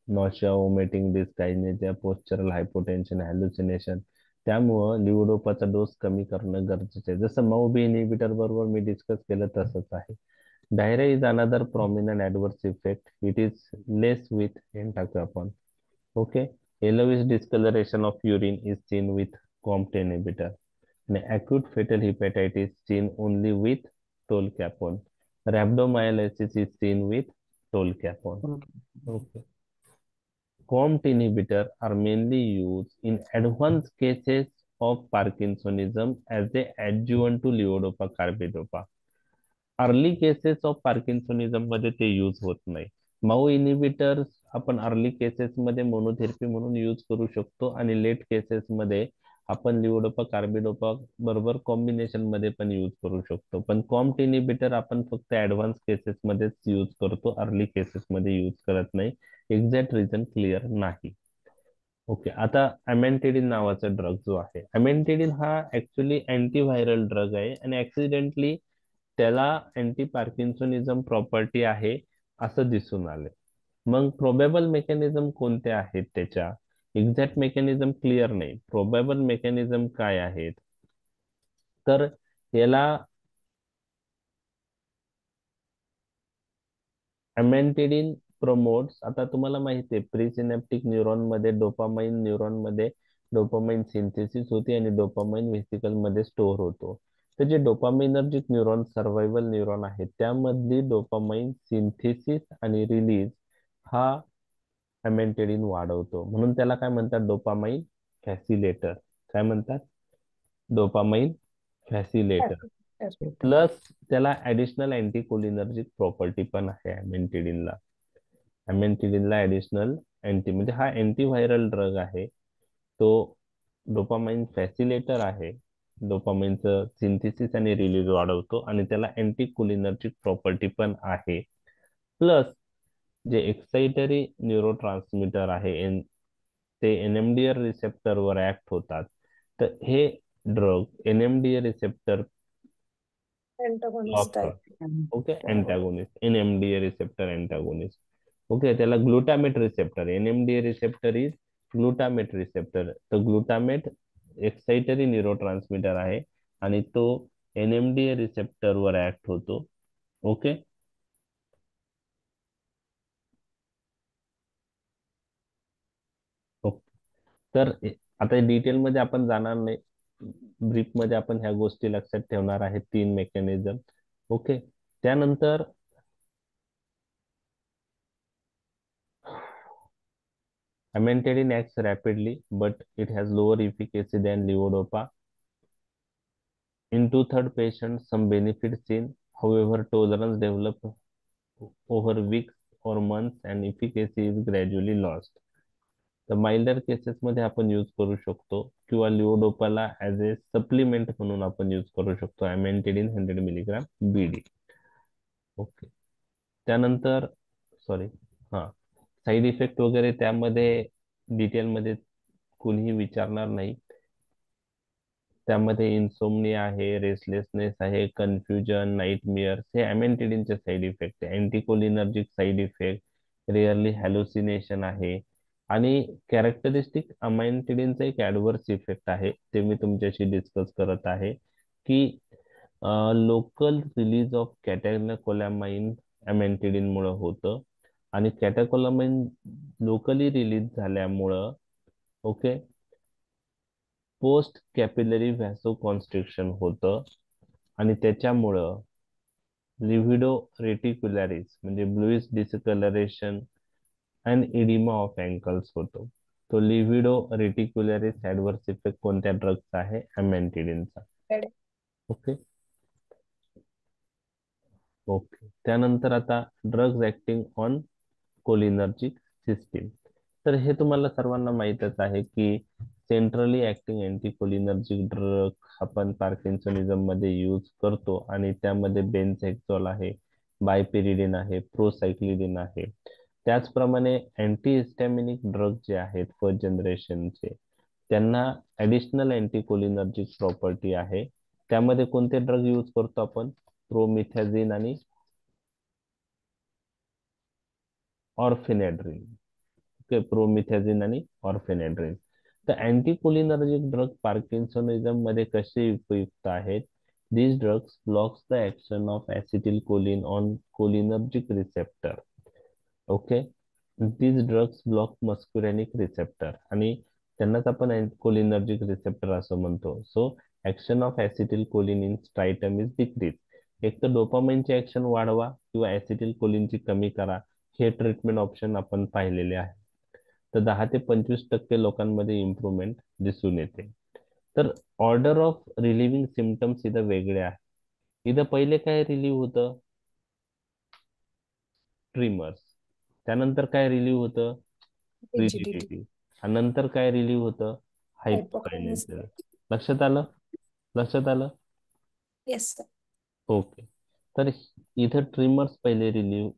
Nausea, vomiting, dyskinesia, postural hypotension, hallucination. त्यामुळं लिओडोपाचा डोस कमी करणं गरजेचं आहे. जसं मऊ बी इनिबिटर बरोबर मी डिस्कस केलं तसंच आहे. Diarrhea is another prominent adverse effect. It is less with entacapone. Okay. Yellowish discoloration of urine is seen with COMT inhibitor. And acute fetal hepatitis seen only with tolcapone. Rhabdomyolysis is seen with tolcapone. Okay. COMT inhibitor are mainly used in advanced cases of Parkinsonism as a adjuvant to levodopa carbidopa. Early cases of parkinsonism मध्ये ते use होत नाही. MAO inhibitors आपण early cases मध्ये monotherapy म्हणून use करू शकतो, आणि लेट केसेस मध्ये आपण लिओडोपा कार्बिडोपा बरोबर कॉम्बिनेशन मध्ये पण यूज करू शकतो. पण कॉम्ट इनिबिटर आपण फक्त ऍडव्हान्स केसेस मध्येच यूज करतो, अर्ली केसेस मध्ये यूज करत नाही. एक्झॅक्ट रिझन क्लिअर नाही. ओके. आता अमेंटेडिन नावाचा ड्रग जो आहे, अमेंटेडिन हा ऍक्च्युली अँटीव्हायरल ड्रग आहे, आणि ऍक्सिडेंटली त्याला अँटी पार्किन्सोनिझम प्रॉपर्टी आहे असं दिसून आले. मग प्रोबेबल मेकॅनिझम कोणते आहेत त्याच्या? एक्झॅक्ट मेकॅनिझम क्लिअर नाही. प्रोबेबल मेकॅनिझम काय आहेत? तर याला अमेंटेडिन प्रमोट्स, आता तुम्हाला माहिती आहे प्रीसिनेप्टिक न्यूरॉन मध्ये डोपामाइन, न्यूरॉन मध्ये डोपामाइन सिंथेसिस होते आणि डोपामाइन व्हेसिकल मध्ये स्टोअर होतो. तर जे डोपामिनर्जिक न्यूरॉन, सर्व्हायवल न्यूरॉन आहेत, त्यामधली डोपामाइन सिंथेसिस आणि रिलीज हा अमेंटेडिन वाढवतो. म्हणून त्याला काय म्हणतात? डोपामाइन फॅसिलेटर. काय म्हणतात? डोपामाइन फॅसिलेटर. प्लस त्याला ऍडिशनल अँटीकोलिनर्जिक प्रॉपर्टी पण आहे अमेंटिडिनला. अमेंटिडिनला ऍडिशनल अँटी, म्हणजे हा अँटीव्हायरल ड्रग आहे, तो डोपामाइन फॅसिलेटर आहे, डोपामाइनचं सिंथेसिस आणि रिलीज वाढवतो, आणि त्याला अँटीकोलिनर्जिक प्रॉपर्टी पण आहे. प्लस जे एक्साइटरी न्यूरोट्रान्समीटर आहे ते एनएमडीआर रिसेप्टरवर ऍक्ट होतात. तर हे drug NMDA receptor block antagonist आहे. करतो. Okay. Antagonist, NMDA receptor antagonist. Okay. त्याला glutamate receptor, NMDA receptor is glutamate receptor. तर ग्लुटामेट एक्साइटरी न्यूरोट्रान्समीटर आहे, आणि तो एनएमडीए रिसेप्टरवर ऍक्ट होतो. ओके. ओके. तर आता डिटेल मध्ये आपण जाणार नाही, ब्रीफ मध्ये आपण ह्या गोष्टी लक्षात ठेवणार आहे, 3 मेकॅनिझम. ओके. त्यानंतर amantadine acts rapidly, but it has lower efficacy than levodopa. In two-third patients, some benefit seen. However, tolerance develop over weeks or months and efficacy is gradually lost. तर milder cases मध्ये आपण use करू शकतो किंवा लिओडोपाला as a supplement म्हणून आपण use करू शकतो अमेंटेडिन 100 मिलीग्राम बीडी. ओके. त्यानंतर सॉरी हा साईड इफेक्ट वगैरे त्यामध्ये डिटेलमध्ये कुणीही विचारणार नाही. त्यामध्ये इन्सोमनिया आहे, रेस्टलेसनेस आहे, कन्फ्युजन, नाईटमेअर्स हे अमेंटेडिनचे साईड इफेक्ट आहे. अँटीकोलिनर्जिक साईड इफेक्ट, रिअरली हॅलोसिनेशन आहे आणि कॅरेक्टरिस्टिक अमेंटेडिनचा एक ऍडव्हर्स इफेक्ट आहे ते मी तुमच्याशी डिस्कस करत आहे की local release of catecholamine amantadine मुळे होतं आणि कॅटेकोलामाइन लोकली रिलीज झाल्यामुळं ओके पोस्ट कॅपिलरी व्हॅसोकॉन्स्ट्रिक्शन होतं आणि त्याच्यामुळं लिव्हिडो रेटिक्युलरिस म्हणजे bluish discolouration and oedema of ankles होतो. तो लिव्हिडो रेटिक्युलरिस ऍडव्हर्स इफेक्ट कोणत्या ड्रगचा आहे? अमेंटिडिनचा. Okay okay. त्यानंतर आता drugs acting on cholinergic system. तर हे तुम्हाला सर्वांना माहीतच आहे की सेंट्रली ऍक्टिंग अँटीकोलिनर्जिक ड्रग आपण पार्किन्सोनिझम मध्ये यूज करतो आणि त्यामध्ये बेन्झेक्झोल आहे, बायपेरिडिन आहे, प्रोसायक्लिडिन आहे. त्याचप्रमाणे अँटीहिस्टॅमिनिक ड्रग जे आहेत फर्स्ट जनरेशनचे त्यांना ऍडिशनल अँटीकोलिनर्जिक प्रॉपर्टी आहे. त्यामध्ये कोणते ड्रग यूज करतो आपण? प्रोमिथॅझिन आणि ऑर्फेनेड्रिन. ओके, प्रोमिथॅझिन आणि ऑर्फेनेड्रिन. तर अँटीकोलिनर्जिक ड्रग पार्किन्सोनिझम मध्ये कसे उपयुक्त आहेत? These drugs blocks the action of acetylcholine on cholinergic receptor. Okay, these drugs block muscarinic receptor आणि त्यांनाच आपण कोलिनर्जिक रिसेप्टर असं म्हणतो. So action of acetylcholine in striatum is decrease. एक तर डोपामाइनची ऍक्शन वाढवा किंवा ऍसिटिलकोलिनची कमी करा हे ट्रीटमेंट ऑप्शन आपण पाहिलेले आहे. तर 10 ते 25% लोकांमध्ये इम्प्रुव्हमेंट दिसून येते. तर ऑर्डर ऑफ रिलिव्हिंग सिमटम्स इथं वेगळे आहे. इथं पहिले काय रिलीव्ह होतं? ट्रिमर्स. त्यानंतर काय रिलीव्ह होतं? Rigidity, rigidity. आणि नंतर काय रिलीव्ह होतं? हायपोकायनेसिस. लक्षात आलं? लक्षात आलं? Yes sir. ओके. तर इथं ट्रिमर्स पहिले रिलीव्ह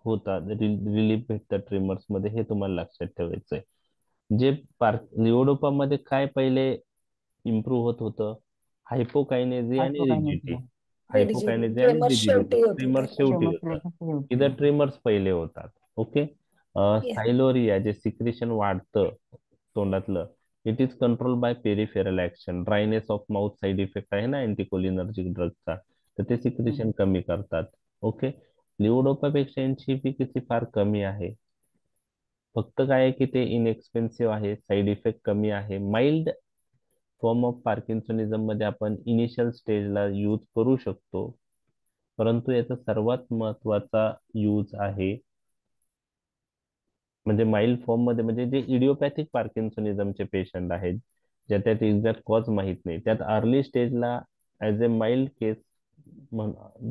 होतात, रिलीफ भेटतात ट्रिमर्स मध्ये, हे तुम्हाला लक्षात ठेवायचं आहे. जे लिओडोपा मध्ये काय पहिले इम्प्रूव्ह होत होतं? हायपोकायनेझी आणि रिजिडिटी. हायपोकायनेझी आणि ट्रेमर रिजिडिटी. शेवटी होते ट्रिमर्स शेवटी होतं. इथं ट्रिमर्स पहिले होतात. ओके. सायलोरिया जे सिक्रेशन वाढतं तोंडातलं, it is control by peripheral action. Dryness of mouth side effect आहे ना अँटीकोलिनर्जिक ड्रगचा, तर ते सिक्रेशन कमी करतात. ओके. लिओडोपापेक्षा यांची एफिकसी फार कमी आहे. फक्त काय आहे की ते इनएक्सपेन्सिव्ह आहे, साईड इफेक्ट कमी आहे. माइल्ड फॉर्म ऑफ पार्किन्सोनिझम मध्ये आपण इनिशियल स्टेजला यूज करू शकतो, परंतु याचा सर्वात महत्वाचा यूज आहे म्हणजे माइल्ड फॉर्म मध्ये, म्हणजे जे इडिओपॅथिक पार्किन्सोनिझमचे पेशंट आहेत ज्याच्यात एक्झॅक्ट कॉज माहित नाही, त्यात अर्ली स्टेजला ऍज ए माइल्ड केस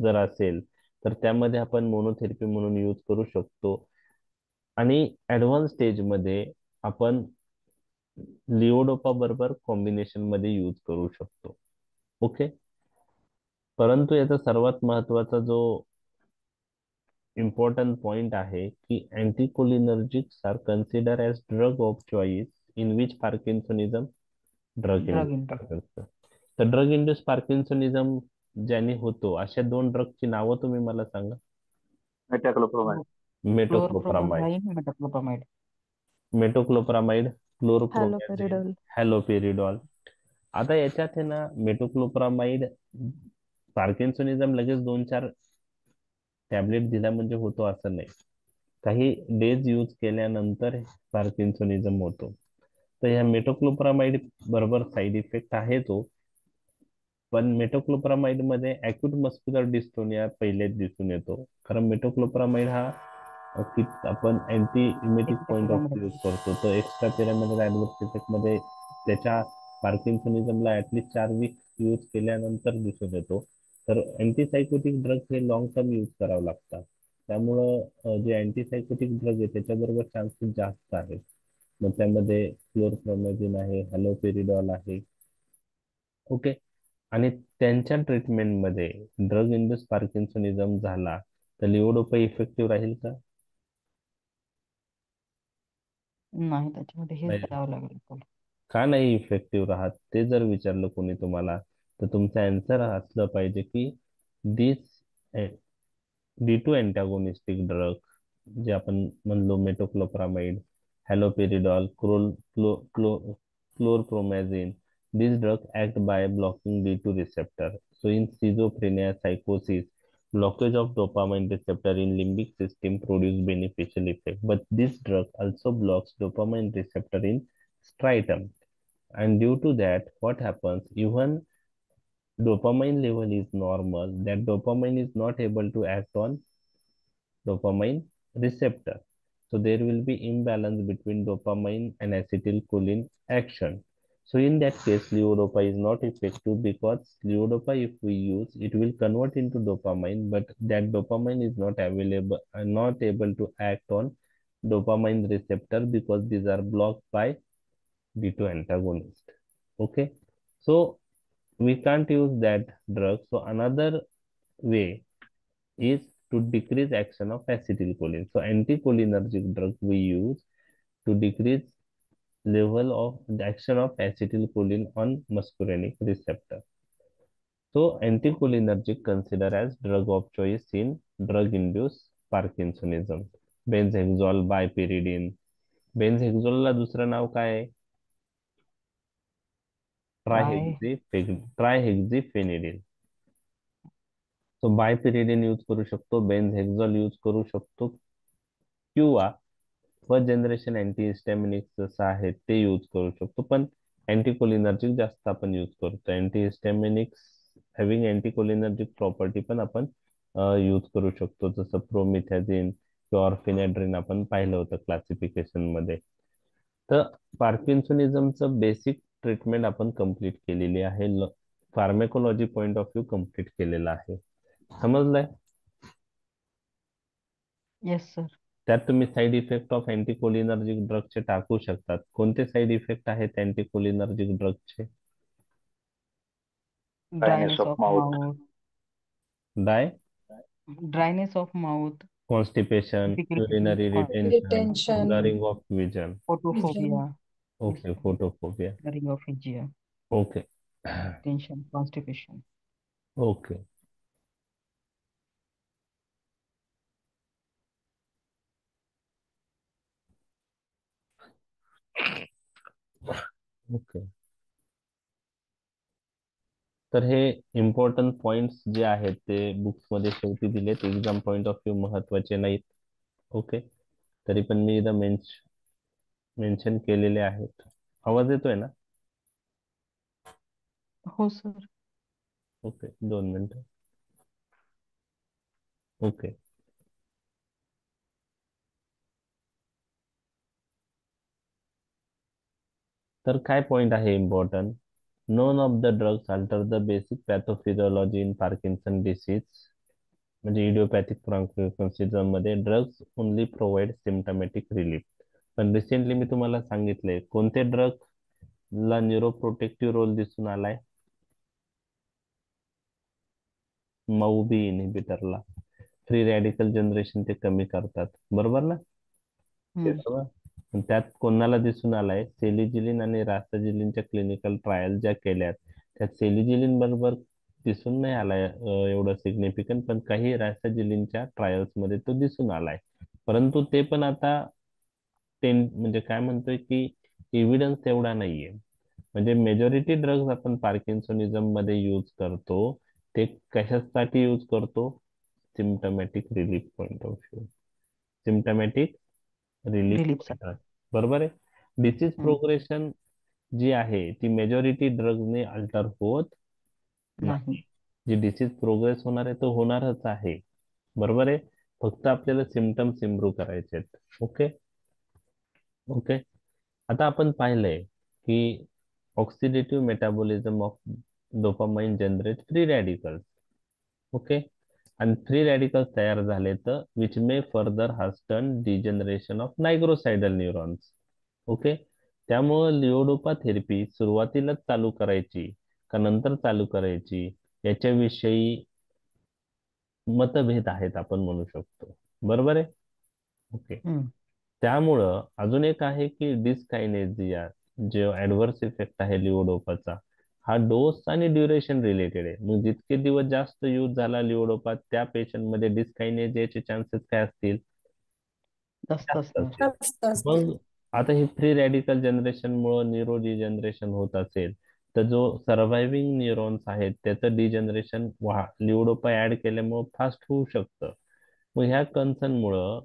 जर असेल तर त्यामध्ये आपण मोनोथेरपी म्हणून यूज करू शकतो. आणि ऍडव्हान्स स्टेज मध्ये आपण लिओडोपा बरोबर कॉम्बिनेशन मध्ये यूज करू शकतो. ओके. परंतु याचा सर्वात महत्वाचा जो इम्पॉर्टंट पॉइंट आहे की anticholinergics are consider as drug of choice in which parkinsonism drug induce. तर ड्रग इंड्यूस पार्किन्सोनिझम ज्याने होतो अशा 2 ड्रगची नावं तुम्ही मला सांगा. Metoclopramide. Metoclopramide, metoclopramide, chlorpromazine, haloperidol. आता याच्यात आहे ना मेटोक्लोप्रामाइड पार्किन्सोनिझम लगेच 2-4 टॅबलेट दिला म्हणजे होतो असं नाही. काही डेज यूज केल्यानंतर पार्किन्सोनिझम होतो. तर ह्या मेटोक्लोप्रामाइड बरोबर साईड इफेक्ट आहे तो, पण मेटोक्लोप्रामाइड मध्ये अॅक्यूट मस्क्युलर डिस्टोनिया पहिलेच दिसून येतो. कारण मेटोक्लोप्रामाइड हा की आपण anti emetic point of use करतो, तर एक्स्ट्रा पिरामिडल ऍडव्हर्स इफेक्ट मध्ये त्याच्या पार्किन्सोनिझमला ऍटलीस्ट 4 वीक यूज केल्यानंतर दिसून येतो. तर अँटीसायकोटिक ड्रग्स हे लॉंग टर्म यूज करावं लागतात. त्यामुळं जे अँटीसायकोटिक ड्रग आहे त्याच्याबरोबर चान्सेस जास्त आहेत. मग त्यामध्ये क्लोरप्रोमॅझिन आहे, हॅलोपेरिडॉल आहे. ओके. आणि त्यांच्या ट्रीटमेंटमध्ये ड्रग इंड्यूस पार्किन्सोनिझम झाला तर लिओडोपा इफेक्टिव्ह राहील का? नाही, त्याच्यामध्ये हेच नाही. द्यावं लागेल आपल्याला. का नाही इफेक्टिव्ह राहत ते जर विचारलं कोणी तुम्हाला, तर तुमचा अँसर असलं पाहिजे की दिस D2 अँटॅगोनिस्टिक ड्रग जे आपण म्हणलो metoclopramide, हॅलोपेरिडॉल, क्लोरप्रोमॅझिन, these drugs act by blocking D2 receptor. So in schizophrenia, psychosis, blockage of dopamine receptor in limbic system produce beneficial effect. But this drug also blocks dopamine receptor in striatum. And due to that, what happens? Even dopamine level is normal, that dopamine is not able to act on dopamine receptor. So there will be imbalance between dopamine and acetylcholine action. So in that case, levodopa is not effective because levodopa, if we use, it will convert into dopamine, but that dopamine is not available, not able to act on dopamine receptor because these are blocked by D2 antagonist. Okay, so we can't use that drug. So another way is to decrease action of acetylcholine. So anticholinergic drug we use to decrease level of the action of acetylcholine on muscarinic receptor. So anticholinergic consider as drug of choice in drug-induced Parkinsonism. Benzhexol, byperidine. बेन्झहेक्झोलला दुसरं नाव काय आहे? Try ट्रायहेक्झिफेनिडिन. So बायपिरिडिन use करू शकतो, बेन्झहेक्झॉल use करू शकतो, किंवा first generation अँटीहिस्टॅमिनिक्स जसं आहे ते यूज करू शकतो. पण अँटीकोलिनर्जिक जास्त आपण यूज करतो. अँटीहिस्टॅमिनिक्स हॅव्हिंग अँटीकोलिनर्जिक प्रॉपर्टी पण आपण यूज करू शकतो, जसं प्रोमिथॅझिन किंवा ऑर्फिनेड्रिन आपण पाहिलं होतं क्लासिफिकेशन मध्ये. तर पार्किन्सोनिझमचं बेसिक ट्रीटमेंट आपण कम्प्लीट केलेली आहे. Pharmacology point of view complete केलेला आहे. समजलंय? Yes sir. त्यात तुम्ही साईड इफेक्ट ऑफ अँटीकोलिनर्जिक ड्रगचे टाकू शकतात. कोणते साईड इफेक्ट आहेत अँटीकोलिनर्जिक ड्रगचे? Dryness dryness of of mouth, mouth, dry, dryness of mouth, constipation, difficulty, urinary retention, Retention, blurring of vision. vision. Photophobia, okay, photophobia. Blurring of vision, okay. Tension, constipation. Okay. Okay. तर हे important points जे आहेत ते books मध्ये शेवटी दिलेत. Exam point of view महत्वाचे नाहीत. ओके. तरी पण मी इथं मेन्शन केलेले आहेत. आवाज येतोय ना? हो सर. ओके, 2 मिनिटं. ओके. तर काय पॉइंट आहे important? None of the drugs alter the basic pathophysiology in Parkinson disease. म्हणजे इडिओपॅथिक पार्किन्सनिझम मध्ये drugs only provide symptomatic relief. पण रिसेंटली मी तुम्हाला सांगितलंय कोणते ड्रग ला न्यूरोप्रोटेक्टिव्ह रोल दिसून आलाय? मौबी इनहिबिटरला. फ्री रॅडिकल जनरेशन ते कमी करतात, बरोबर ना? हम्म. बरोबर. पण त्यात कोणाला दिसून आलाय? सेलिजिलिन आणि रास्टाजिलिनच्या क्लिनिकल ट्रायल ज्या केल्यात त्यात सेलिजिलिन बरोबर दिसून नाही आलाय एवढं सिग्निफिकंट, पण काही रास्टाजिलिनच्या ट्रायल्स मध्ये तो दिसून आलाय. परंतु ते पण आता म्हणजे काय म्हणतोय की एव्हिडन्स एवढा नाहीये. म्हणजे मेजॉरिटी ड्रग्ज आपण पार्किन्सोनिझम मध्ये यूज करतो ते कशासाठी यूज करतो? Symptomatic relief point of view. Symptomatic relief relief साठी. पॉइंट, बरोबर आहे. डिसीज प्रोग्रेशन जी आहे ती मेजॉरिटी ड्रग्जने अल्टर होत नाही. नाही. जी डिसीज प्रोग्रेस होणार आहे तो होणारच आहे, बरोबर आहे. फक्त आपल्याला सिमटम्स इम्प्रूव्ह करायचे आहेत. ओके. आता आपण पाहिलंय की oxidative metabolism of dopamine generate free radicals. Okay. आणि फ्री रॅडिकल्स तयार झाले तर which may further hasten degeneration of nigrostriatal neurons. Okay. त्यामुळं लिओडोपा थेरपी सुरुवातीलाच चालू करायची का नंतर चालू करायची याच्याविषयी मतभेद आहेत आपण म्हणू शकतो. बरोबर आहे. ओके. हम्म. त्यामुळं अजून एक आहे की डिस्कायनेझिया जो ऍडव्हर्स इफेक्ट आहे लिओडोपाचा हा डोस आणि ड्युरेशन रिलेटेड आहे. मग जितके दिवस जास्त यूज झाला लिओडोपा त्या पेशंट मध्ये डिस्कायनेझियाचे चान्सेस काय असतील? जास्त जास्त असणार. असतील. जास्त असतील. मग आता हे फ्री रॅडिकल जनरेशन मुळे न्यूरो डिजनरेशन होत असेल तर जो सर्व्हायव्हिंग न्यूरॉन्स आहेत त्याचं डिजनरेशन लिओडोपा ऍड केल्यामुळे फास्ट होऊ शकतं. मग ह्या कन्सर्न मुळे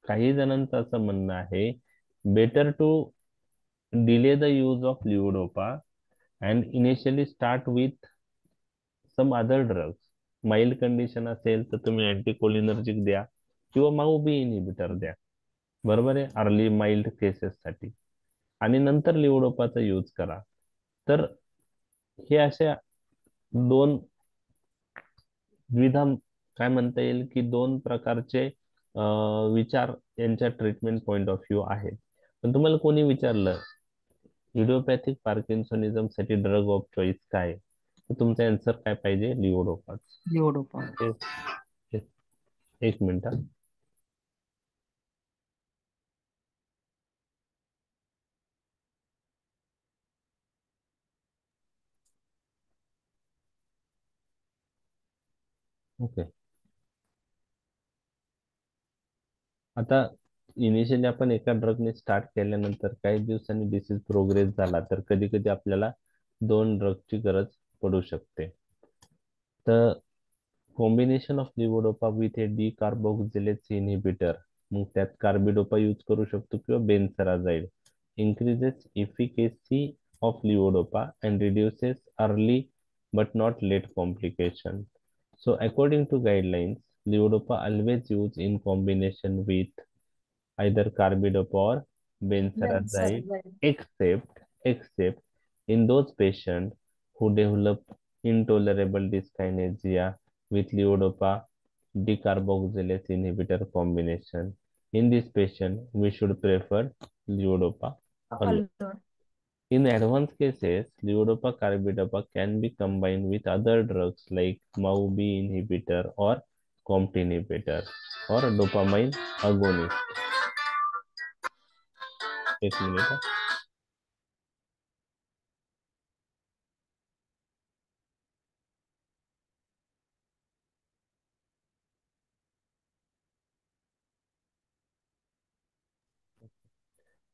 काही जणांचं असं म्हणणं आहे better to delay the use of levodopa and initially start with some other drugs. Mild condition असेल तर तुम्ही अँटीकोलिनर्जिक द्या किंवा माऊबी इनिबिटर द्या. बरोबर आहे, अर्ली माइल्ड केसेससाठी. आणि नंतर लिओडोपाचा यूज करा. तर हे अशा दोन द्विधा काय म्हणता येईल की दोन प्रकारचे विचार यांच्या ट्रीटमेंट पॉइंट ऑफ व्ह्यू आहेत. पण तुम्हाला कोणी विचारलं इडिओपॅथिक पार्किन्सोनिझम साठी ड्रग ऑफ चॉईस काय तर तुमचा आन्सर काय पाहिजे? लिओडोपाच. लिओडोपा. एक मिनिट हा. ओके. आता इनिशियली आपण एका ड्रगने स्टार्ट केल्यानंतर काही दिवसांनी डिसीज प्रोग्रेस झाला तर कधी कधी आपल्याला दोन ड्रगची गरज पडू शकते. तर combination of levodopa with a decarboxylase inhibitor मग त्यात कार्बिडोपा यूज करू शकतो किंवा benserazide increases efficacy of levodopa and reduces early but not late complication. So according to guidelines, levodopa always used in combination with either carbidopa or benzodiazide, Benzodiazide. except in those patients who develop intolerable dyskinesia with levodopa decarboxylase inhibitor combination. In this patient, we should prefer levodopa alone. Alone. In advanced cases, levodopa carbidopa can be combined with other drugs like MAO-B inhibitor or COMT inhibitor or dopamine agonist. एक minute हा.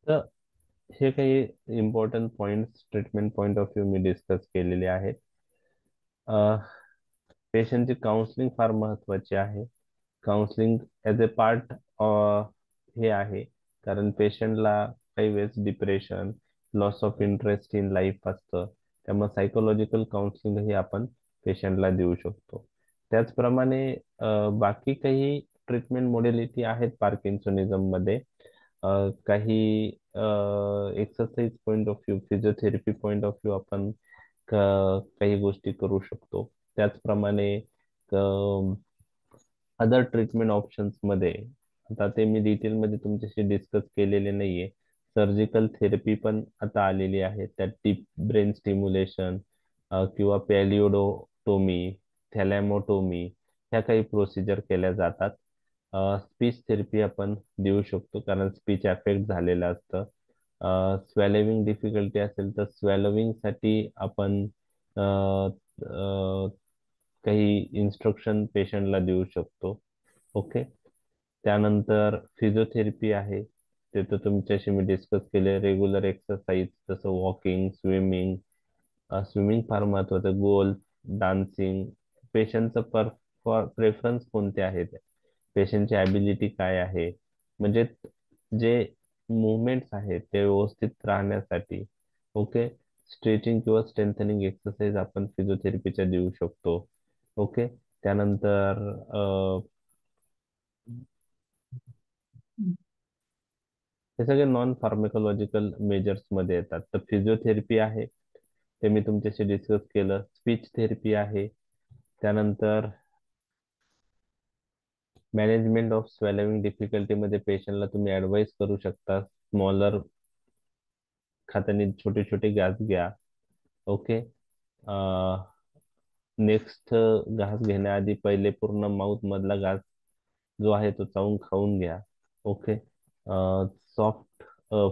तर हे काही important points treatment point of view me discuss केलेले आहेत. पेशंटची counselling फार महत्वाची आहे. काउन्सलिंग ॲज अ पार्ट हे आहे कारण पेशंटला काही वेळेस depression loss of interest in life असतं. त्यामुळे सायकोलॉजिकल काउन्सलिंग ही आपण पेशंटला देऊ शकतो. त्याचप्रमाणे बाकी काही ट्रीटमेंट मोडेलिटी आहेत पार्किन्सोनिझम मध्ये. काही exercise point of view physiotherapy point of view आपण काही गोष्टी करू शकतो. त्याचप्रमाणे अदर ट्रीटमेंट ऑप्शन्स मध्ये आता ते मी डिटेलमध्ये तुमच्याशी डिस्कस केलेले नाहीये. सर्जिकल थेरपी पण आता आलेली आहे. त्यात डीप ब्रेन स्टिम्युलेशन किंवा पॅलिओडोटोमी थॅलॅमोटोमी ह्या काही प्रोसिजर केल्या जातात. स्पीच थेरपी आपण देऊ शकतो कारण स्पीच अफेक्ट झालेलं असतं. स्वॅलोविंग डिफिकल्टी असेल तर स्वॅलोविंग साठी आपण अ, अ, काही इन्स्ट्रक्शन पेशंटला देऊ शकतो. ओके. त्यानंतर फिजिओथेरपी आहे. ते तर तुमच्याशी मी डिस्कस केले. रेग्युलर एक्सरसाइज जसं वॉकिंग स्विमिंग. स्विमिंग फार महत्वाचं. Golf dancing. पेशंटचं प्रेफरन्स कोणते आहेत पेशंटची ॲबिलिटी काय आहे म्हणजे जे मुवमेंट्स आहेत ते व्यवस्थित राहण्यासाठी. ओके. स्ट्रेचिंग किंवा स्ट्रेंथनिंग एक्सरसाइज आपण फिजिओथेरपीच्या देऊ शकतो. ओके. त्यानंतर हे सगळे नॉन फार्माकोलॉजिकल मेजर्स मध्ये येतात. तर फिजिओथेरपी आहे ते मी तुमच्याशी डिस्कस केलं. स्पीच थेरपी आहे. त्यानंतर मॅनेजमेंट ऑफ स्वेलविंग डिफिकल्टी मध्ये पेशंटला तुम्ही ऍडवाइस करू शकता, स्मॉलर खात्याने छोटे छोटे घास घ्या. ओके. नेक्स्ट, घास घेण्याआधी पहिले पूर्ण माउथ मधला घास जो आहे तो चावून खाऊन घ्या. ओके. सॉफ्ट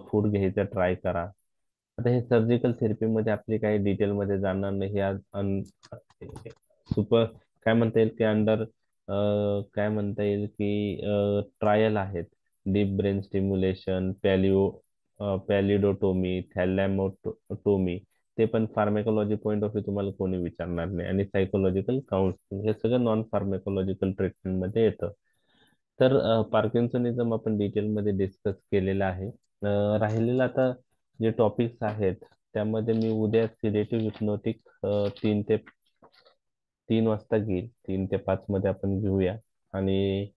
फूड घ्यायचं ट्राय करा. आता हे सर्जिकल थेरपीमध्ये आपली काही डिटेलमध्ये जाणार नाही. सुपर काय म्हणता येईल की अंडर काय म्हणता येईल की ट्रायल आहेत. Deep brain stimulation, pallidotomy, thalamotomy. ते पण फार्मेकोलॉजी पॉईंट ऑफ व्ह्यू तुम्हाला कोणी विचारणार नाही. आणि सायकोलॉजिकल काउन्सिलिंग हे सगळं नॉन फार्मेकोलॉजिकल ट्रीटमेंट मध्ये येतं. तर पार्किन्सनिझम आपण डिटेलमध्ये डिस्कस केलेलं आहे. राहिलेलं आता जे टॉपिक्स आहेत त्यामध्ये मी उद्या सिलेक्टिव्ह हिप्नोटिक 3 वाजता घेईल. 3 ते 5 मध्ये आपण घेऊया. आणि